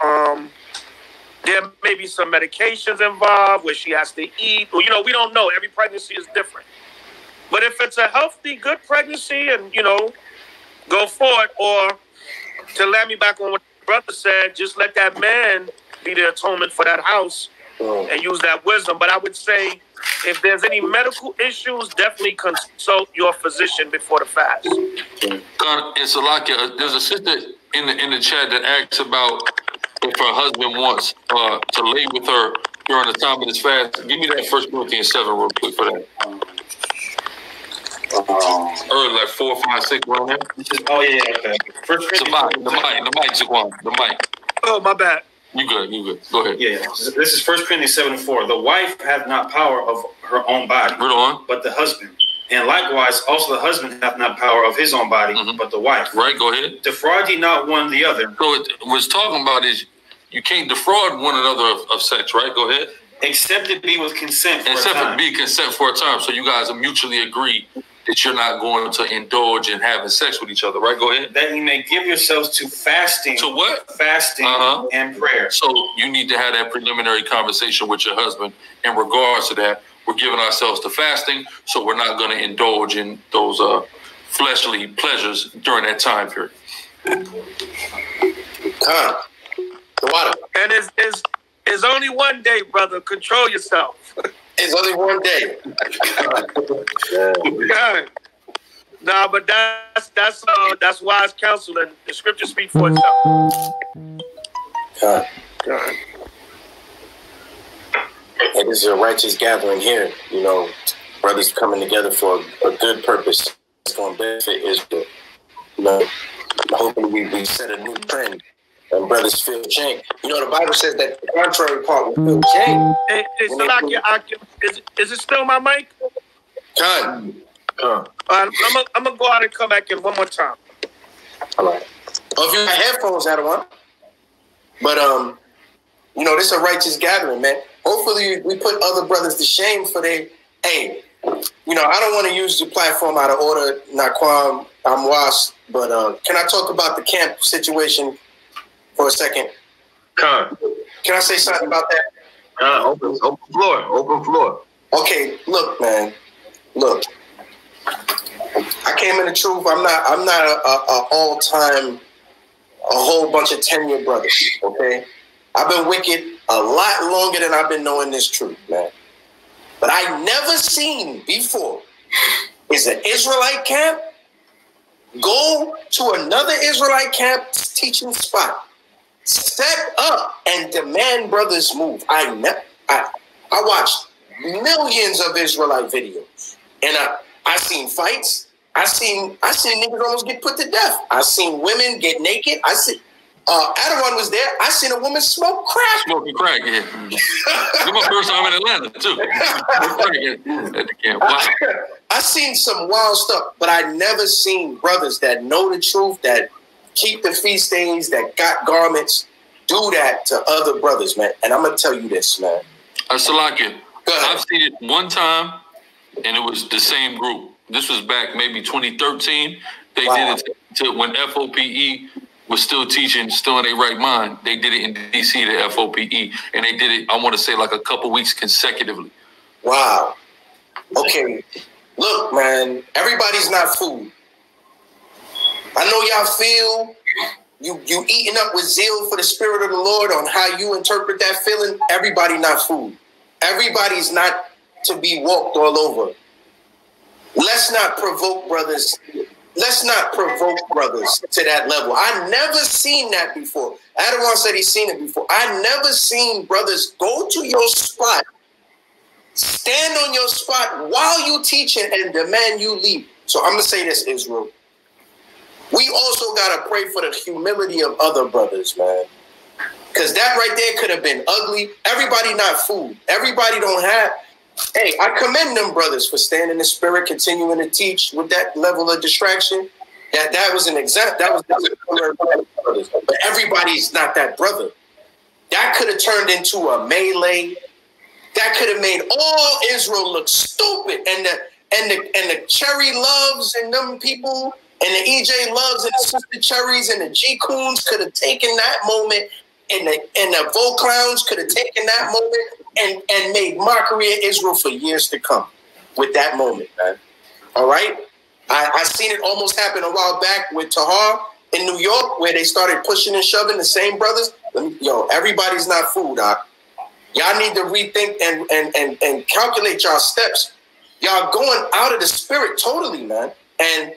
there may be some medications involved where she has to eat. Or, you know, we don't know. Every pregnancy is different. But if it's a healthy, good pregnancy and, you know, go for it. Or to land me back on what the brother said, just let that man be the atonement for that house and use that wisdom. But I would say if there's any medical issues, definitely consult your physician before the fast. And Salakia, there's a sister in the chat that asks about if her husband wants to lay with her during the time of this fast. Give me that 1 Corinthians 7 real quick for that. Early, like 4, 5, 6, around there. Oh yeah, okay. The mic, Zaquan, the mic. Oh, my bad. You good. Go ahead. Yeah. This is 1 Corinthians 7:4. The wife hath not power of her own body, Read on. but the husband. And likewise, also the husband hath not power of his own body, but the wife. Right, go ahead. Defraud ye not one the other. So what it's talking about is you can't defraud one another of sex, right? Go ahead. Except it be with consent for Except a time. it be consent for a time. So you guys are mutually agree that you're not going to indulge in having sex with each other, right? Go ahead. That you may give yourselves to fasting. To what? Fasting and prayer. So you need to have that preliminary conversation with your husband in regards to that. We're giving ourselves to fasting, so we're not going to indulge in those fleshly pleasures during that time period. The water. And it's only one day, brother. Control yourself. It's only one day. Nah, but that's wise counsel, and the scripture speak for itself. And this is a righteous gathering here. You know, brothers coming together for a good purpose. It's going to benefit Israel. You know, hopefully we set a new trend and brothers feel change. You know, the Bible says that the contrary part will feel change. Hey, is it still my mic? God. I'm gonna go out and come back in one more time. All right. Well, if you have headphones, I don't want. But you know, this is a righteous gathering, man. Hopefully, we put other brothers to shame for their. Hey, you know, I don't want to use the platform out of order, Naquam, I'm washed. But can I talk about the camp situation for a second? Con. Can I say something about that? Open floor. Okay, look, man. Look. I came in the truth. I'm not a all-time, a whole bunch of 10-year brothers, okay? I've been wicked a lot longer than I've been knowing this truth, man. But I never seen before is an Israelite camp go to another Israelite camp teaching spot, set up and demand brothers move. I watched millions of Israelite videos, and I seen fights. I seen niggas almost get put to death. I seen women get naked. I seen Adawan was there. I seen a woman smoke crack. Smoking crack, yeah. This is my first time in Atlanta too. At the camp. Wow. I seen some wild stuff, but I never seen brothers that know the truth, that keep the feast days, that got garments, do that to other brothers, man. And I'm gonna tell you this, man. Salakia, I've seen it one time, and it was the same group. This was back maybe 2013. They did it to when FOPE was still teaching, still in their right mind. They did it in DC, the FOPE, and they did it, I want to say, like a couple weeks consecutively. Wow. Okay. Look, man, everybody's not food. I know y'all feel you eating up with zeal for the Spirit of the Lord on how you interpret that feeling. Everybody not food. Everybody's not to be walked all over. Let's not provoke brothers. Let's not provoke brothers to that level. I never seen that before. Adawan said he's seen it before. I never seen brothers go to your spot, stand on your spot while you teaching and demand you leave. So I'm going to say this, Israel. We also got to pray for the humility of other brothers, man. Because that right there could have been ugly. Everybody not food. Everybody don't have. Hey, I commend them brothers for standing in the spirit, continuing to teach with that level of distraction. That was an example. That was but everybody's not that brother. That could have turned into a melee. That could have made all Israel look stupid. And the Cherry Loves and them people and the EJ Loves and the Sister Cherries and the G Coons could have taken that moment, and the Vo Clowns could have taken that moment and made mockery of Israel for years to come with that moment, man. All right? I seen it almost happen a while back with Tahar in New York, where they started pushing and shoving the same brothers. Yo, everybody's not food, Doc. Y'all need to rethink and calculate y'all steps. Y'all going out of the spirit totally, man. And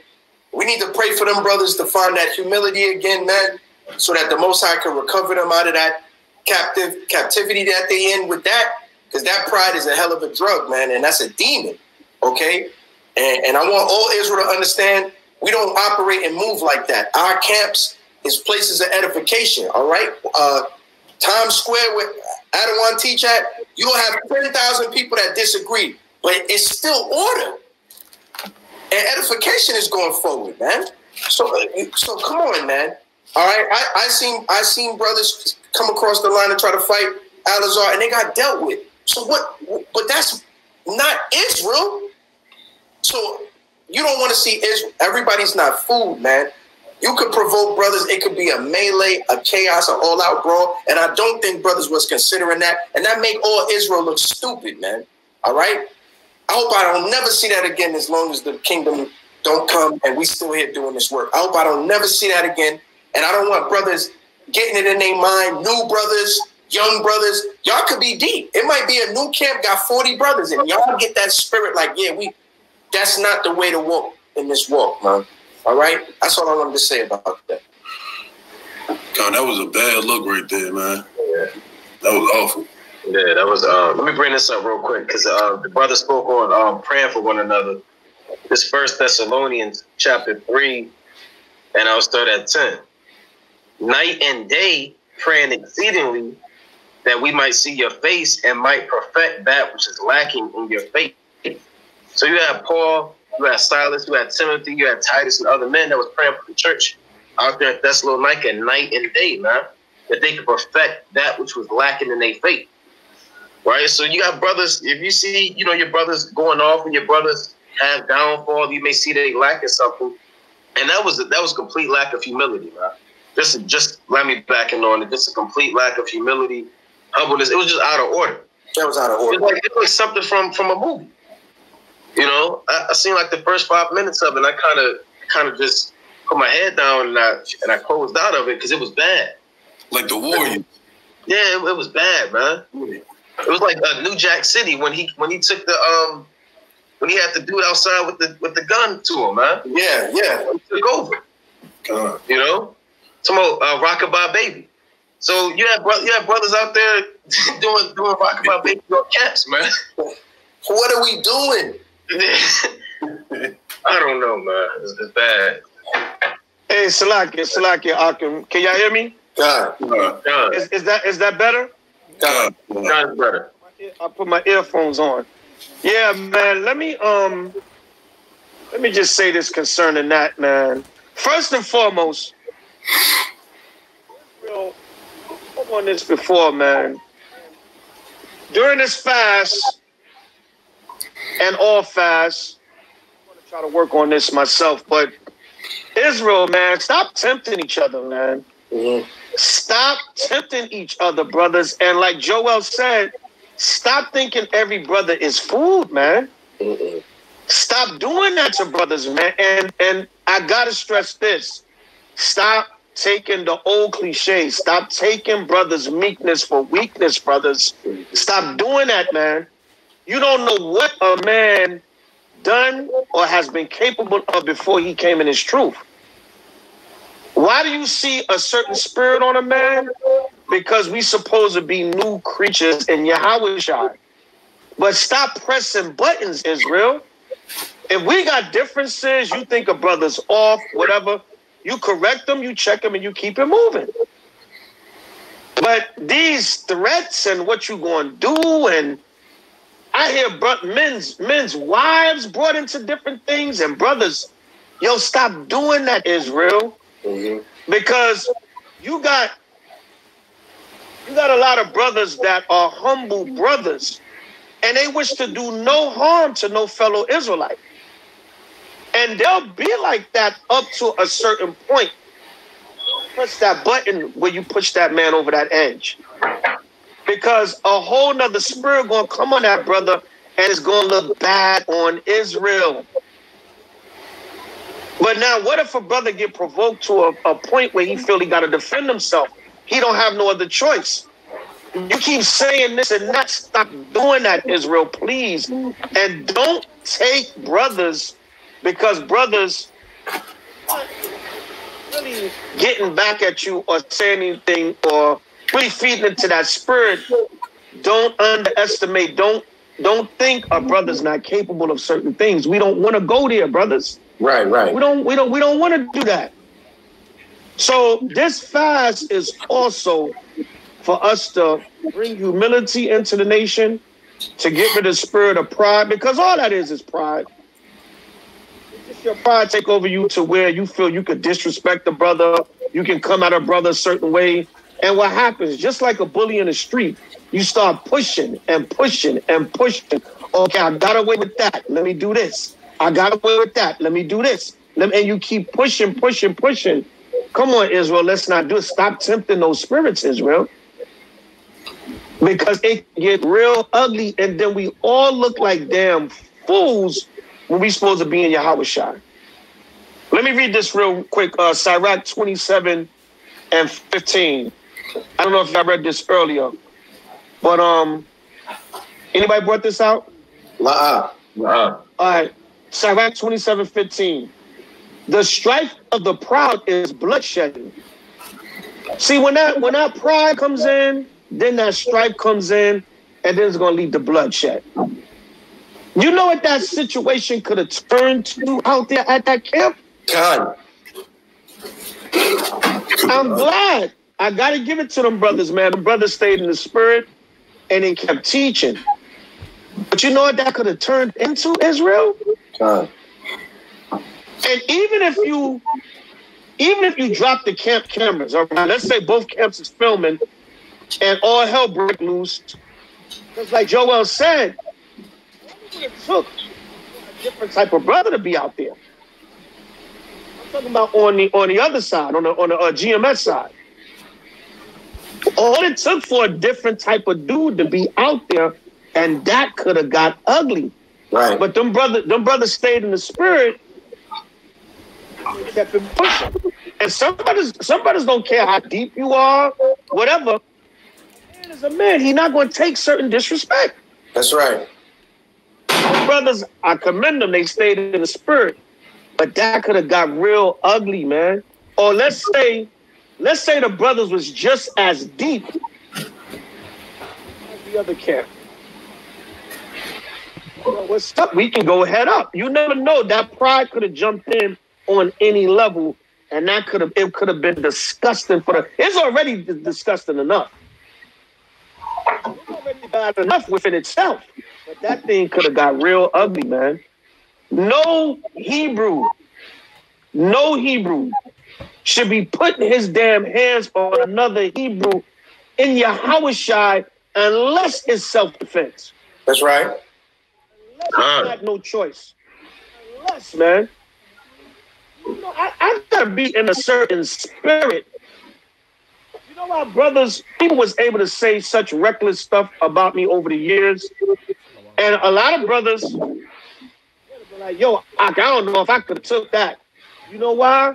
we need to pray for them brothers to find that humility again, man, so that the Most High can recover them out of that captivity that they in with that, because that pride is a hell of a drug, man, and that's a demon, okay? And I want all Israel to understand we don't operate and move like that. Our camps is places of edification, all right? Times Square, with Adawan teach at, you'll have 10,000 people that disagree, but it's still order. And edification is going forward, man. So come on, man. All right, I seen brothers come across the line and try to fight Al-Azhar, and they got dealt with. So what? But that's not Israel. So you don't want to see Israel. Everybody's not food, man. You could provoke brothers. It could be a melee, a chaos, an all-out brawl, and I don't think brothers was considering that, and that make all Israel look stupid, man. All right. I hope I don't never see that again as long as the kingdom don't come and we still here doing this work. I hope I don't never see that again. And I don't want brothers getting it in their mind, new brothers, young brothers. Y'all could be deep. It might be a new camp, got 40 brothers, and y'all get that spirit like, yeah, that's not the way to walk in this walk, man. All right? That's all I wanted to say about that. God, that was a bad look right there, man. Yeah. That was awful. Yeah, that was. Let me bring this up real quick because the brother spoke on praying for one another. This 1 Thessalonians chapter 3, and I'll start at 10. Night and day praying exceedingly that we might see your face and might perfect that which is lacking in your faith. So you had Paul, you had Silas, you had Timothy, you had Titus, and other men that was praying for the church out there at Thessalonica night and day, man, that they could perfect that which was lacking in their faith. Right? So you got brothers, if you see, your brothers going off and your brothers have downfall, you may see they lacking something. And that was complete lack of humility, man. Just let me back in on it. Just a complete lack of humility, humbleness. It was just out of order. That was out of order. It was something from a movie. I seen like the first 5 minutes of it, and I kind of just put my head down and I closed out of it because it was bad. Like the Warriors. Yeah, it was bad, man. It was like New Jack City when he took the when he had to do it outside with the gun to him, man. Yeah. He took over. Some old Rockabye Baby. So you had brothers out there doing Rockabye Baby on camps, man. What are we doing? I don't know, man. It's bad. Hey, Salakia, Akim. Can y'all hear me? God. Is that better? God is better. I put my earphones on. Yeah, man. Let me just say this concerning that, man. First and foremost, I've on this before, man. During this fast and all fast, I'm gonna try to work on this myself, but Israel, man, stop tempting each other, man. Mm-hmm. Stop tempting each other, brothers. And like Joel said, stop thinking every brother is food, man. Mm-mm. Stop doing that to brothers, man. And I gotta stress this. Stop taking the old cliches. Stop taking brothers' meekness for weakness, brothers. Stop doing that, man. You don't know what a man done or has been capable of before he came in his truth. Why do you see a certain spirit on a man? Because we supposed to be new creatures in H.O.I. But stop pressing buttons, Israel. If we got differences, you think a brother's off, whatever, you correct them, you check them, and you keep it moving. But these threats and what you going to do, and I hear men's wives brought into different things, and brothers, stop doing that, Israel. Mm-hmm. Because you got a lot of brothers that are humble brothers, and they wish to do no harm to no fellow Israelite. And they'll be like that up to a certain point. Press that button where you push that man over that edge. Because a whole nother spirit going to come on that brother, and it's going to look bad on Israel. But now, what if a brother get provoked to a point where he feel he got to defend himself? He don't have no other choice. You keep saying this and that. Stop doing that, Israel, please. And don't take brothers, because brothers really getting back at you or saying anything or really feeding into that spirit. Don't underestimate. Don't think a brother's not capable of certain things. We don't want to go there, brothers. Right. We don't want to do that. So this fast is also for us to bring humility into the nation, to get rid of the spirit of pride, because all that is pride. your pride take over you to where you feel you could disrespect the brother, you can come at a brother a certain way, and what happens, just like a bully in the street, you start pushing and pushing and pushing. Okay, I got away with that. Let me do this. I got away with that. Let me do this. And you keep pushing, pushing, pushing. Come on, Israel, let's not do it. Stop tempting those spirits, Israel. Because it get real ugly, and then we all look like damn fools when we supposed to be in H.O.I. Let me read this real quick. Sirach 27 and 15. I don't know if I read this earlier, but anybody brought this out? All right. Sirach 27:15. The strife of the proud is bloodshed. See, when that pride comes in, then that strife comes in, and then it's gonna lead to bloodshed. You know what that situation could have turned to out there at that camp? God. I'm glad. I gotta give it to them brothers, man. The brothers stayed in the spirit and they kept teaching. But you know what that could have turned into, Israel? God. And even if you drop the camp cameras, all right, let's say both camps is filming and all hell break loose, because like Joel said, it took a different type of brother to be out there. I'm talking about on the other side, on the GMS side. All it took for a different type of dude to be out there, and that could have got ugly. Right. But them brothers stayed in the spirit. They kept it pushing. And some brothers don't care how deep you are, whatever. Man is a man. He's not going to take certain disrespect. That's right. Some brothers, I commend them. They stayed in the spirit. But that could have got real ugly, man. Or let's say the brothers was just as deep as the other camp. What's up? We can go head up. You never know. That pride could have jumped in on any level, and it could have been disgusting it's already disgusting enough. It's already bad enough within itself. But that thing could have got real ugly, man. No Hebrew should be putting his damn hands on another Hebrew in H.O.I. unless it's self-defense. That's right. Unless you got no choice. Unless, man. You know, I gotta be in a certain spirit. You know why people was able to say such reckless stuff about me over the years? And a lot of brothers be like, yo, I don't know if I could have took that. You know why?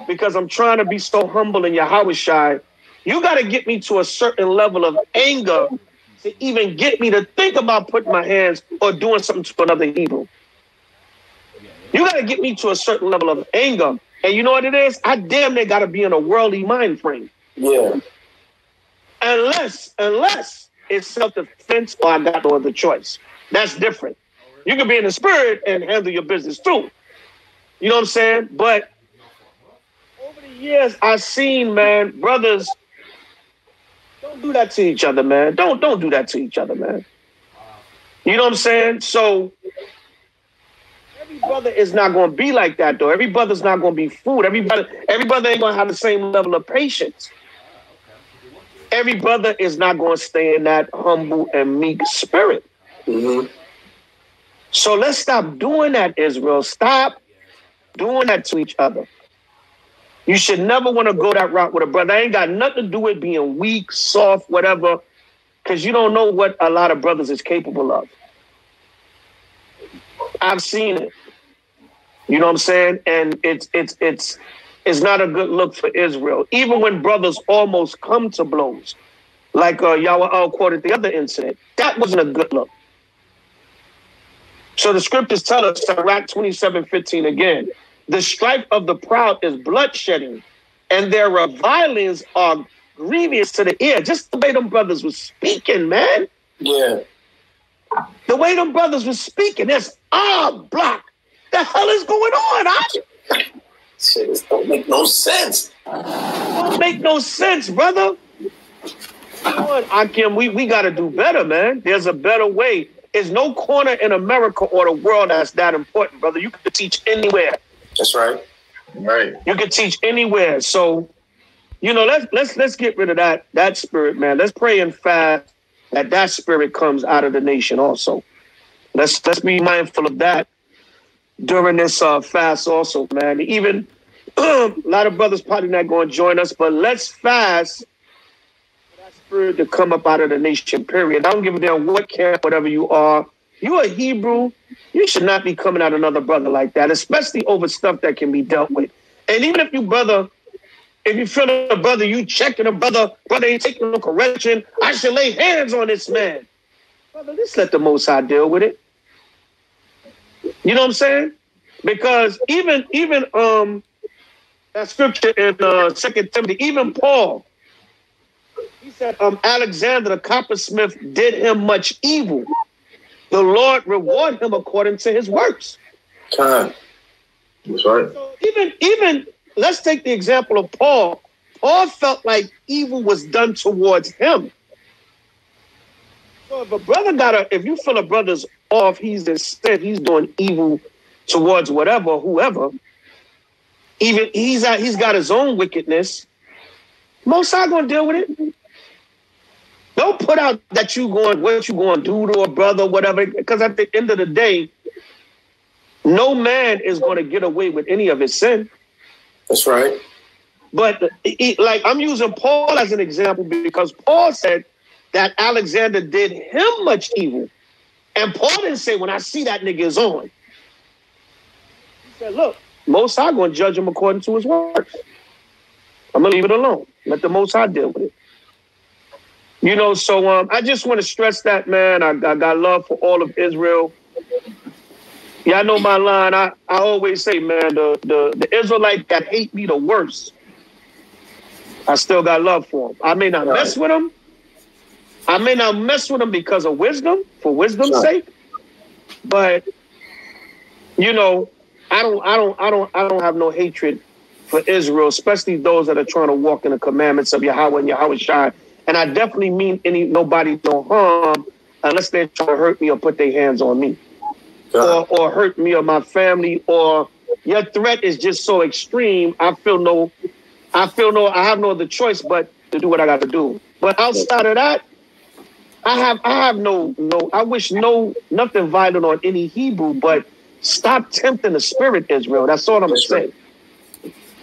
Because I'm trying to be so humble in H.O.I. You got to get me to a certain level of anger to even get me to think about putting my hands or doing something to another Hebrew. You got to get me to a certain level of anger. And you know what it is? I damn near got to be in a worldly mind frame. Yeah. Unless it's self-defense or I got no other choice. That's different. You can be in the spirit and handle your business too. You know what I'm saying? But over the years, I've seen, man, brothers, don't do that to each other, man. Don't do that to each other, man. You know what I'm saying? So every brother is not going to be like that, though. Every brother's not going to be fooled. Every brother ain't going to have the same level of patience. Every brother is not going to stay in that humble and meek spirit. Mm-hmm. So let's stop doing that, Israel. Stop doing that to each other. You should never want to go that route with a brother. I ain't got nothing to do with being weak, soft, whatever, because you don't know what a lot of brothers is capable of. I've seen it. You know what I'm saying? And it's not a good look for Israel. Even when brothers almost come to blows, like Yahweh quoted the other incident, that wasn't a good look. So the scriptures tell us, Sirach 27:15 again, the strife of the proud is bloodshedding, and their revilings are grievous to the ear. Just the way them brothers was speaking, man. Yeah. The way them brothers was speaking, that's block. The hell is going on? This don't make no sense. Don't make no sense, brother. Come on, Akim, we got to do better, man. There's a better way. There's no corner in America or the world that's that important, brother. You can teach anywhere. That's right. Right. You can teach anywhere. So, you know, let's get rid of that spirit, man. Let's pray and fast that spirit comes out of the nation also. Let's be mindful of that during this fast also, man. Even a lot of brothers probably not going to join us, but let's fast for that spirit to come up out of the nation, period. I don't give a damn what camp, whatever you are. You a Hebrew, you should not be coming at another brother like that, especially over stuff that can be dealt with. And even if you feel a brother, you checking a brother ain't taking no correction, I should lay hands on this man. Brother, let's let the Most High deal with it. You know what I'm saying? Because even that scripture in 2 Timothy, even Paul, he said, Alexander the coppersmith did him much evil. The Lord reward him according to his works. That's right. So even let's take the example of Paul. Paul felt like evil was done towards him. So if a brother if you feel a brother's off, he's instead he's doing evil towards whoever. Even he's got his own wickedness. Most High gonna deal with it. Don't put out what you going to do to a brother, whatever, because at the end of the day, no man is going to get away with any of his sin. That's right. But like I'm using Paul as an example because Paul said that Alexander did him much evil. And Paul didn't say, when I see that nigga is on. He said, look, Most High going to judge him according to his works. I'm going to leave it alone. Let the Most High deal with it. You know, so I just want to stress that, man. I got love for all of Israel. Yeah, I know my line. I always say, man, the Israelite that hate me the worst, I still got love for them. I may not mess with them. I may not mess with them because of wisdom, for wisdom's sake. But you know, I don't have no hatred for Israel, especially those that are trying to walk in the commandments of Yahweh and Yahweh. And I definitely mean nobody no harm unless they're trying to hurt me or put their hands on me. Or hurt me or my family, or your threat is just so extreme. I have no other choice but to do what I got to do. But outside of that, I wish nothing violent on any Hebrew, but stop tempting the spirit, Israel. That's all I'm saying.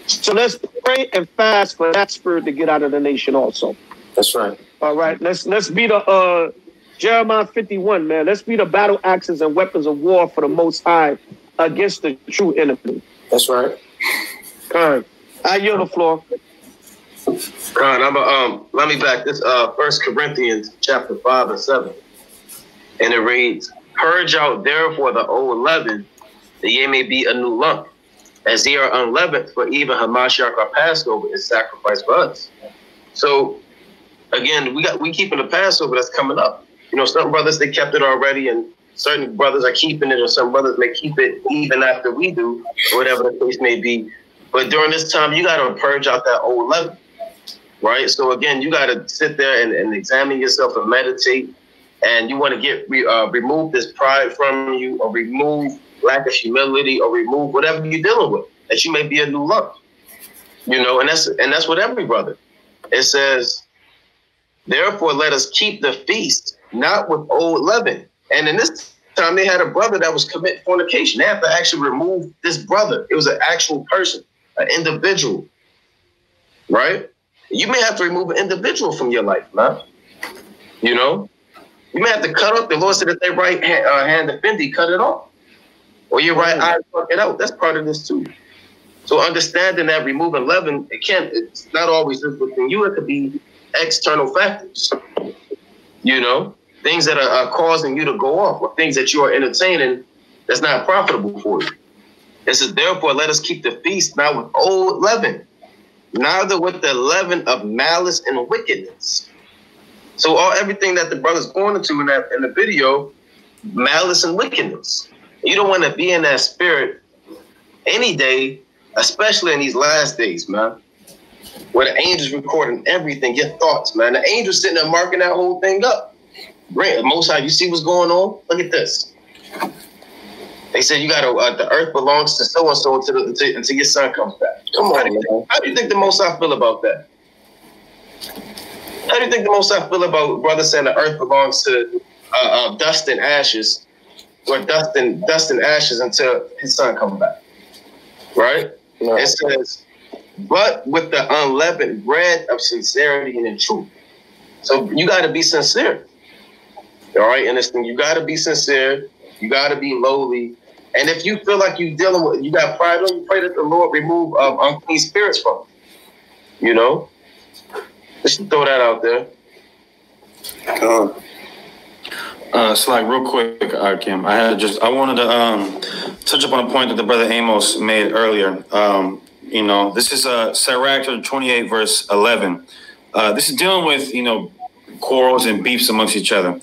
So let's pray and fast for that spirit to get out of the nation also. That's right. All right, let's be the Jeremiah 51, man. Let's be the battle axes and weapons of war for the Most High against the true enemy. That's right. Khan, I yield the floor. Khan, let me back this 1 Corinthians chapter 5 and 7. And it reads, purge out therefore the old leaven, that ye may be a new lump, as ye are unleavened, for even Hamashiach our Passover is sacrificed for us. So again, we keeping the Passover that's coming up. You know, some brothers, they kept it already, and certain brothers are keeping it, or some brothers may keep it even after we do, or whatever the case may be. But during this time, you got to purge out that old leaven, right? So again, you got to sit there and examine yourself and meditate, and you want to remove this pride from you, or remove lack of humility, or remove whatever you're dealing with, that you may be a new lump. You know, and that's what every brother. It says, therefore, let us keep the feast, not with old leaven. And in this time, they had a brother that was committing fornication. They have to actually remove this brother. It was an actual person, an individual, right? You may have to remove an individual from your life, man. You know? You may have to cut off. The Lord said that their right hand offended, cut it off. Or your right eye, pluck it out. That's part of this too. So understanding that removing leaven, it's not always just within you. It could be external factors, you know, things that are causing you to go off, or things that you are entertaining that's not profitable for you. It says, therefore, let us keep the feast not with old leaven, neither with the leaven of malice and wickedness. So everything that the brother's going into in the video, malice and wickedness. You don't want to be in that spirit any day, especially in these last days, man, where the angels recording everything, your thoughts, man. The angels sitting there marking that whole thing up. Great, Most High, you see what's going on? Look at this. They said you got to. The earth belongs to so and so until your son comes back. Come on, how do you think the Most High feel about that? How do you think the Most High feel about brother saying the earth belongs to dust and ashes, or dust and ashes until his son comes back? Right? No. It says, but with the unleavened bread of sincerity and in truth. So you got to be sincere. All right, and this thing, you got to be sincere. You got to be lowly. And if you feel like you dealing with, you got pride on you, pray that the Lord remove unclean spirits from you. You know? Just throw that out there. So like real quick, Kim, I wanted to touch upon a point that the brother Amos made earlier. You know, this is Sirach 28 verse 11. This is dealing with, you know, quarrels and beefs amongst each other,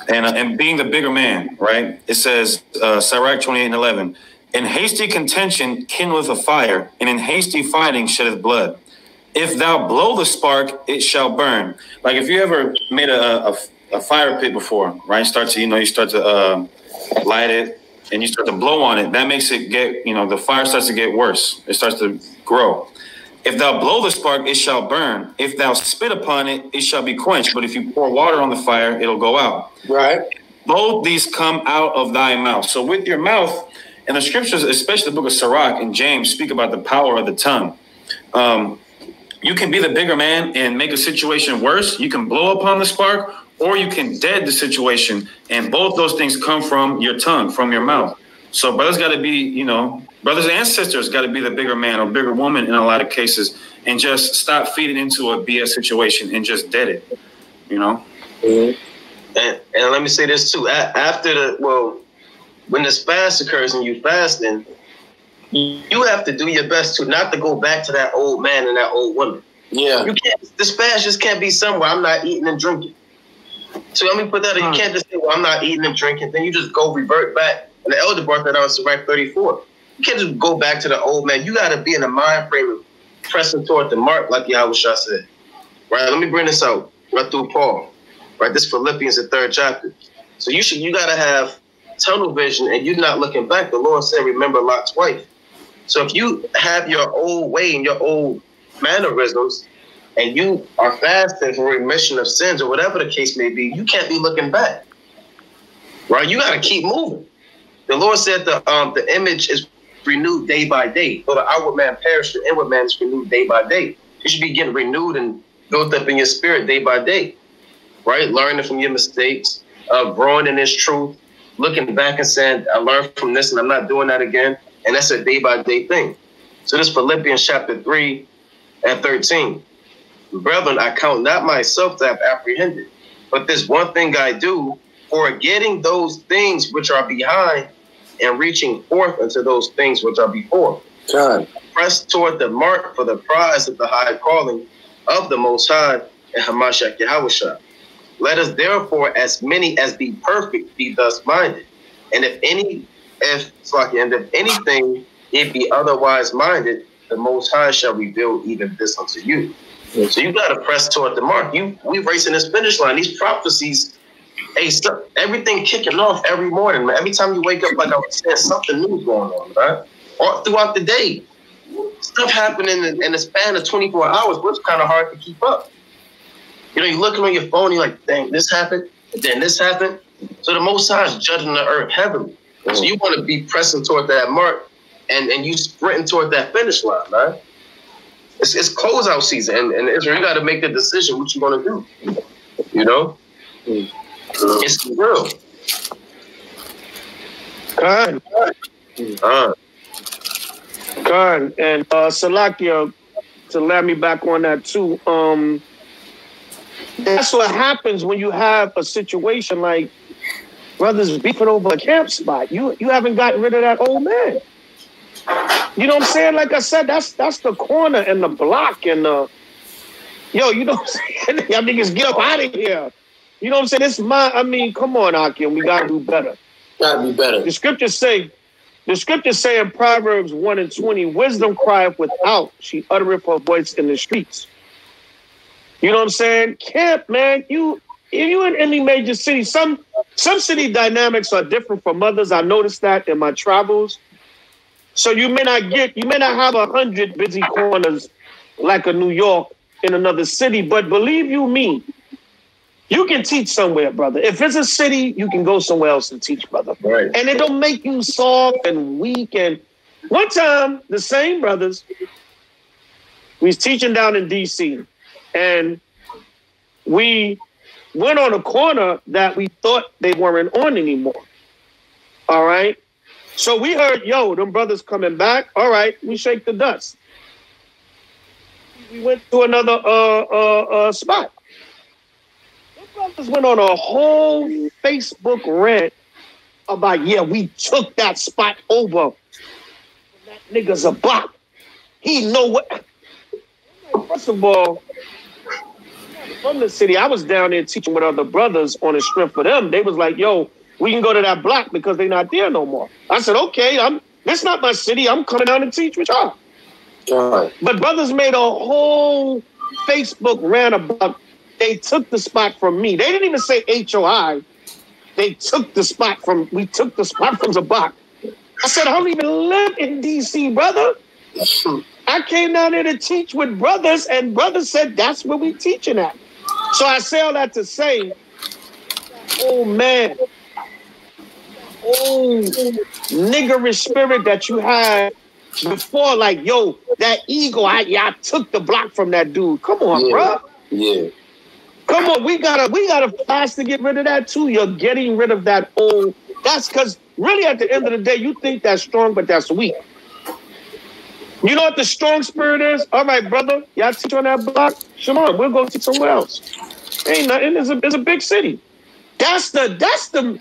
and being the bigger man, right? It says Sirach 28 and 11. In hasty contention kindleth a fire, and in hasty fighting sheddeth blood. If thou blow the spark, it shall burn. Like if you ever made a fire pit before, right? You start to light it and you start to blow on it. That makes it get, you know, the fire starts to get worse. It starts to grow. If thou blow the spark, it shall burn. If thou spit upon it, it shall be quenched. But if you pour water on the fire, it'll go out. Right. Both these come out of thy mouth. So with your mouth, and the scriptures, especially the book of Sirach and James, speak about the power of the tongue. You can be the bigger man and make a situation worse. You can blow upon the spark, or you can dead the situation. And both those things come from your tongue, from your mouth. So brothers got to be, you know, brothers and sisters got to be the bigger man or bigger woman in a lot of cases, and just stop feeding into a BS situation and just dead it, you know? Mm-hmm. And let me say this too. When this fast occurs and you fasting, you have to do your best to not to go back to that old man and that old woman. Yeah. You can't. This fast just can't be somewhere I'm not eating and drinking. So let me put that in. You can't just say, well, I'm not eating and drinking. Then you just go revert back. And the elder brought that on Sirach 34. You can't just go back to the old man. You got to be in the mind frame of pressing toward the mark, like H.O.I said. Right? Let me bring this out right through Paul. Right? This Philippians, the 3rd chapter. So you got to have tunnel vision, and you're not looking back. The Lord said, remember Lot's wife. So if you have your old way and your old mannerisms, and you are fasting for remission of sins or whatever the case may be, you can't be looking back. Right? You got to keep moving. The Lord said the image is renewed day by day. So the outward man perished, the inward man is renewed day by day. You should be getting renewed and built up in your spirit day by day. Right? Learning from your mistakes, growing in this truth, looking back and saying, I learned from this and I'm not doing that again. And that's a day by day thing. So this Philippians chapter 3 and 13. Brethren, I count not myself to have apprehended, but this one thing I do, forgetting those things which are behind and reaching forth unto those things which are before. God. Press toward the mark for the prize of the high calling of the Most High and Hamashiach Yahushua. Let us therefore, as many as be perfect, be thus minded. And if anything it be otherwise minded, the Most High shall reveal even this unto you. So you got to press toward the mark. We racing this finish line. These prophecies, everything kicking off every morning. Man. Every time you wake up, like I was saying, something new going on, right? All throughout the day, stuff happening in the span of 24 hours, but it's kind of hard to keep up. You know, you're looking on your phone, you're like, dang, this happened, and then this happened. So the Most High is judging the earth heavily. So you want to be pressing toward that mark, and you sprinting toward that finish line, man. It's closeout season, and Israel, you got to make the decision what you want to do. You know, it's real. God, and Salakia, to let me back on that too. That's what happens when you have a situation like brothers beefing over a camp spot. You haven't gotten rid of that old man. You know what I'm saying? Like I said, that's the corner and the block and the you know what I'm saying? Y'all niggas get up out of here. You know what I'm saying? Come on, Akim, we gotta do better. Gotta be better. The scriptures say in Proverbs 1 and 20, wisdom crieth without, she uttereth her voice in the streets. You know what I'm saying? Camp, man, you if you in any major city, some city dynamics are different from others. I noticed that in my travels. So you may not have 100 busy corners like a New York in another city, but believe you me, you can teach somewhere, brother. If it's a city, you can go somewhere else and teach, brother. Right. And it don't make you soft and weak. And one time, the same brothers, we was teaching down in D.C., and we went on a corner that we thought they weren't on anymore. All right? So we heard, yo, them brothers coming back. All right, we shake the dust. We went to another spot. Them brothers went on a whole Facebook rant about, yeah, we took that spot over. That nigga's a bot. He know what. First of all, from the city, I was down there teaching with other brothers on the strength for them. They was like, yo, we can go to that block because they're not there no more. I said, okay, that's not my city. I'm coming down and teach with y'all. Right. But brothers made a whole Facebook rant about they took the spot from me. They didn't even say H.O.I. We took the spot from Zabak. I said, I don't even live in D.C., brother. I came down there to teach with brothers, and brothers said that's where we teaching at. So I say all that to say, oh man, niggerish spirit that you had before, like, yo, that ego, I took the block from that dude. Come on, bro. Yeah. Come on, we gotta fast to get rid of that too. You're getting rid of that old. That's because really at the end of the day, you think that's strong, but that's weak. You know what the strong spirit is? All right, brother, y'all teach on that block. Come on, we'll go teach somewhere else. Ain't nothing. It's a big city. That's the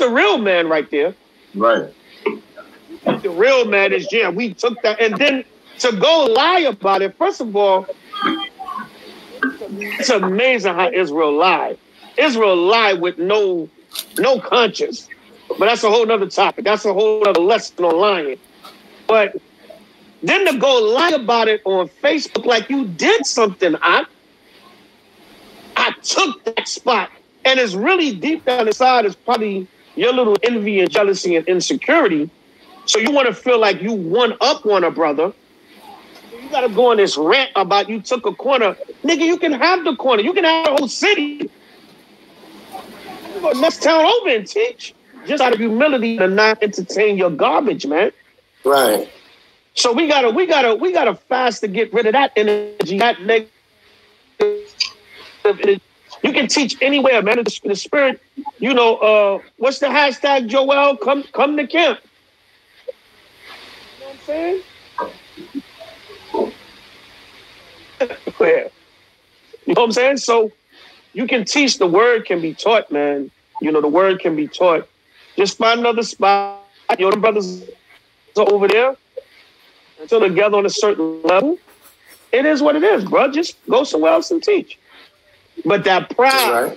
real man right there. Right. The real man is, yeah, we took that. And then to go lie about it, first of all, it's amazing how Israel lied. Israel lied with no conscience. But that's a whole nother topic. That's a whole other lesson on lying. But then to go lie about it on Facebook like you did something, I took that spot. And it's really deep down inside is probably your little envy and jealousy and insecurity. So you want to feel like you won up on a brother. You got to go on this rant about you took a corner. Nigga, you can have the corner. You can have the whole city. You go next town over and teach. Just out of humility to not entertain your garbage, man. Right. So we gotta fast to get rid of that energy, that negative energy. You can teach anywhere, man. The spirit, you know, what's the hashtag, Joel? Come to camp. You know what I'm saying? You know what I'm saying? So you can teach, the word can be taught, man. You know, the word can be taught. Just find another spot. You know, the brothers are over there until they're together on a certain level. It is what it is, bro. Just go somewhere else and teach. But that pride,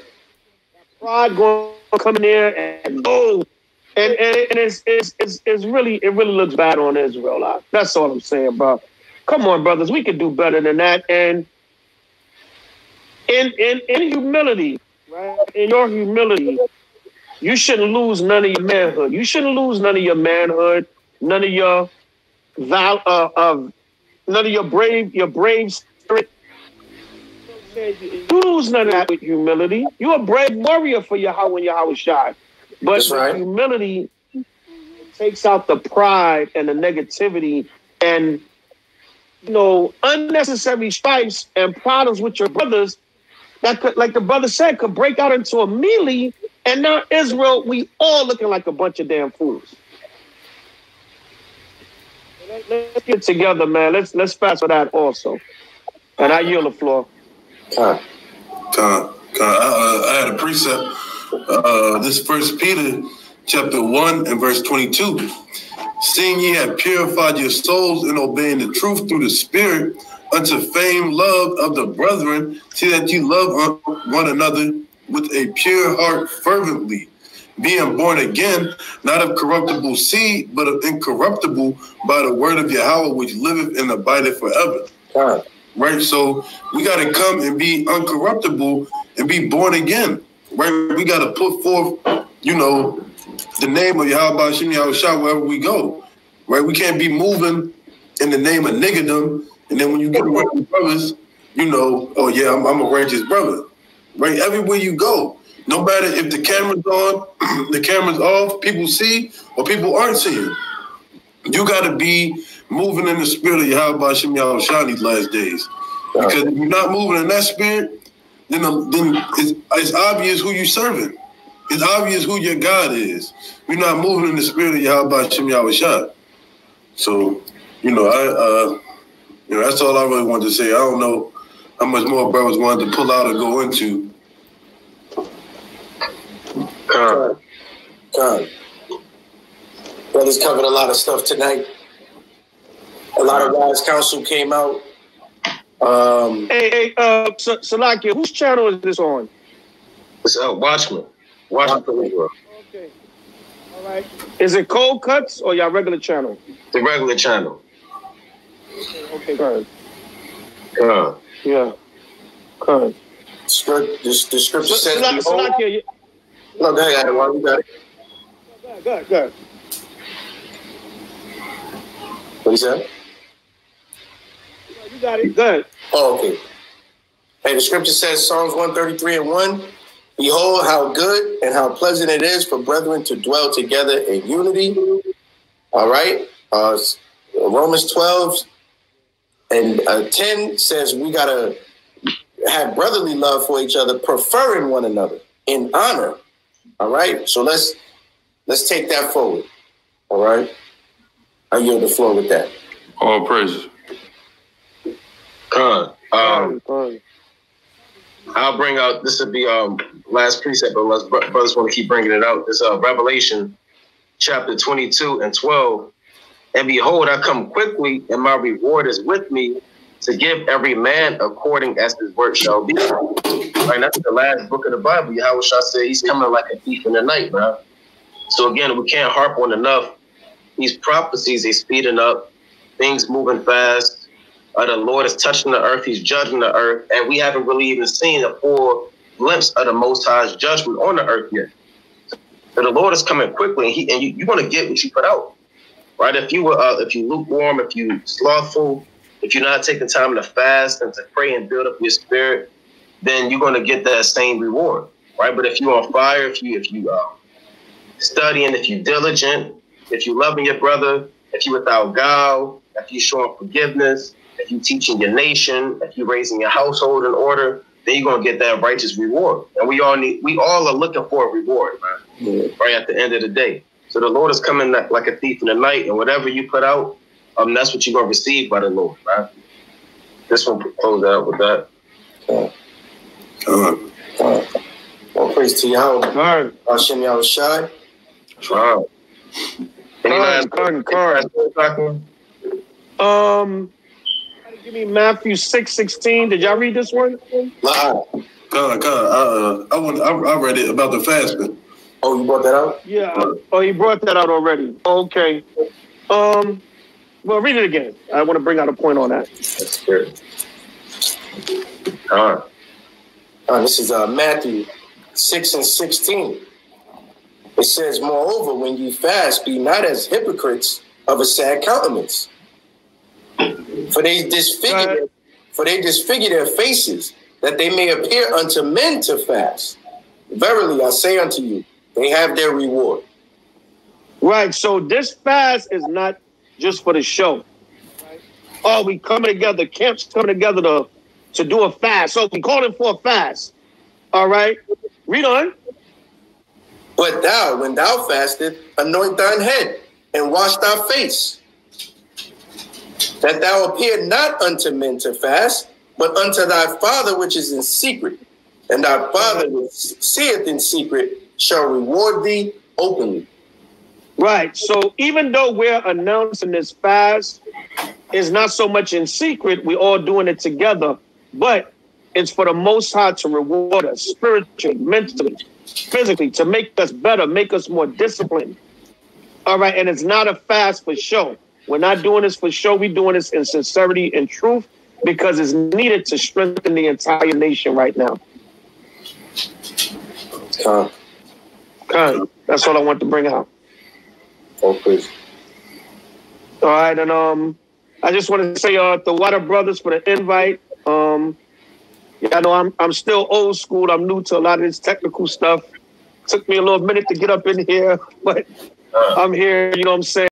going to come in there and go, and it's really, it really looks bad on Israel. That's all I'm saying, bro. Come on, brothers, we can do better than that. And in humility, right? In your humility, you shouldn't lose none of your manhood. You shouldn't lose none of your manhood, none of your none of your brave spirit. You lose none of that with humility. You're a brave warrior for Yahweh and Yahweh. But humility takes out the pride and the negativity and, you know, unnecessary strifes and problems with your brothers that could, like the brother said, could break out into a melee. And now Israel, we all looking like a bunch of damn fools. Let's get together, man. Let's fast for that also. And I yield the floor. I had a precept. This 1 Peter chapter 1 and verse 22. Seeing ye have purified your souls in obeying the truth through the Spirit unto fame, love of the brethren, see that you love one another with a pure heart fervently, being born again, not of corruptible seed, but of incorruptible by the word of Yahweh, which liveth and abideth forever. Right? So we got to come and be uncorruptible and be born again. right? We got to put forth, the name of Yahweh Shem Yahushua wherever we go, right? We can't be moving in the name of niggerdom, and then when you get around with brothers, oh yeah, I'm a righteous brother, right? Everywhere you go, no matter if the camera's on, the camera's off, people see or people aren't seeing. You got to be moving in the spirit of Yahweh Shem Yahushua these last days, because if you're not moving in that spirit, then it's obvious who you're serving. It's obvious who your God is. You're not moving in the spirit of Yahweh Shem Yahushua. So, that's all I really wanted to say. I don't know how much more brothers wanted to pull out or go into. Brothers covered a lot of stuff tonight. A lot of wise counsel came out. Salakia, whose channel is this on? It's Watchman. Watchman for Israel. Okay. All right. Is it Cold Cuts or your regular channel? The regular channel. Okay, go ahead. Yeah. Go ahead. The scripture says... Salakia, no, go ahead, Adam. You got it. Go ahead. What he said? You got it. Go ahead. Oh, okay. Hey, the scripture says, Psalms 133:1, behold, how good and how pleasant it is for brethren to dwell together in unity. All right. Romans 12:10 says we got to have brotherly love for each other, preferring one another in honor. All right. So let's take that forward. All right. I yield the floor with that. All praises. I'll bring out, this will be last precept, but unless brothers want to keep bringing it out. It's Revelation chapter 22:12. And behold, I come quickly, and my reward is with me to give every man according as his work shall be. Right, that's the last book of the Bible. Yahweh shall say he's coming like a thief in the night, bro. So again, we can't harp on enough. These prophecies, they speeding up, things moving fast. The Lord is touching the earth. He's judging the earth. And we haven't really even seen a full glimpse of the Most High's judgment on the earth yet. So the Lord is coming quickly, and you're going to get what you put out. Right? If you lukewarm, if you slothful, if you're not taking time to fast and to pray and build up your spirit, then you're going to get that same reward. Right? But if you're on fire, if you studying, if you're diligent, if you're loving your brother, if you're without guile, if you're showing forgiveness, if you're teaching your nation, if you're raising your household in order, then you're gonna get that righteous reward. And we all are looking for a reward, man. Right at the end of the day. So the Lord is coming like a thief in the night, and whatever you put out, that's what you're gonna receive by the Lord, man. This one close out with that. Well, praise to Yahweh. Hashem Yahushua. Wow. Give me Matthew 6:16. Did y'all read this one? I read it about the fasting. Oh, you brought that out? Yeah. Oh, you brought that out already. Okay. Well, read it again. I want to bring out a point on that. That's good. This is Matthew 6:16. It says, moreover, when you fast, be not as hypocrites of a sad countenance. For they disfigure their faces, that they may appear unto men to fast. Verily, I say unto you, they have their reward. Right. So this fast is not just for the show. Right? Oh, we coming together, camps coming together to do a fast. So we call it for a fast. All right. Read on. But thou, when thou fastest, anoint thine head and wash thy face, that thou appear not unto men to fast, but unto thy Father which is in secret. And thy Father which seeth in secret shall reward thee openly. Right. So even though we're announcing this fast, it's not so much in secret. We're all doing it together, but it's for the Most High to reward us spiritually, mentally, physically, to make us better, make us more disciplined. All right. And it's not a fast for show. We're not doing this for show. We're doing this in sincerity and truth because it's needed to strengthen the entire nation right now. That's all I want to bring out. Oh, please. All right, and I just want to say the Water Brothers for the invite. Yeah, I know I'm still old school. I'm new to a lot of this technical stuff. Took me a little minute to get up in here, but I'm here. You know what I'm saying?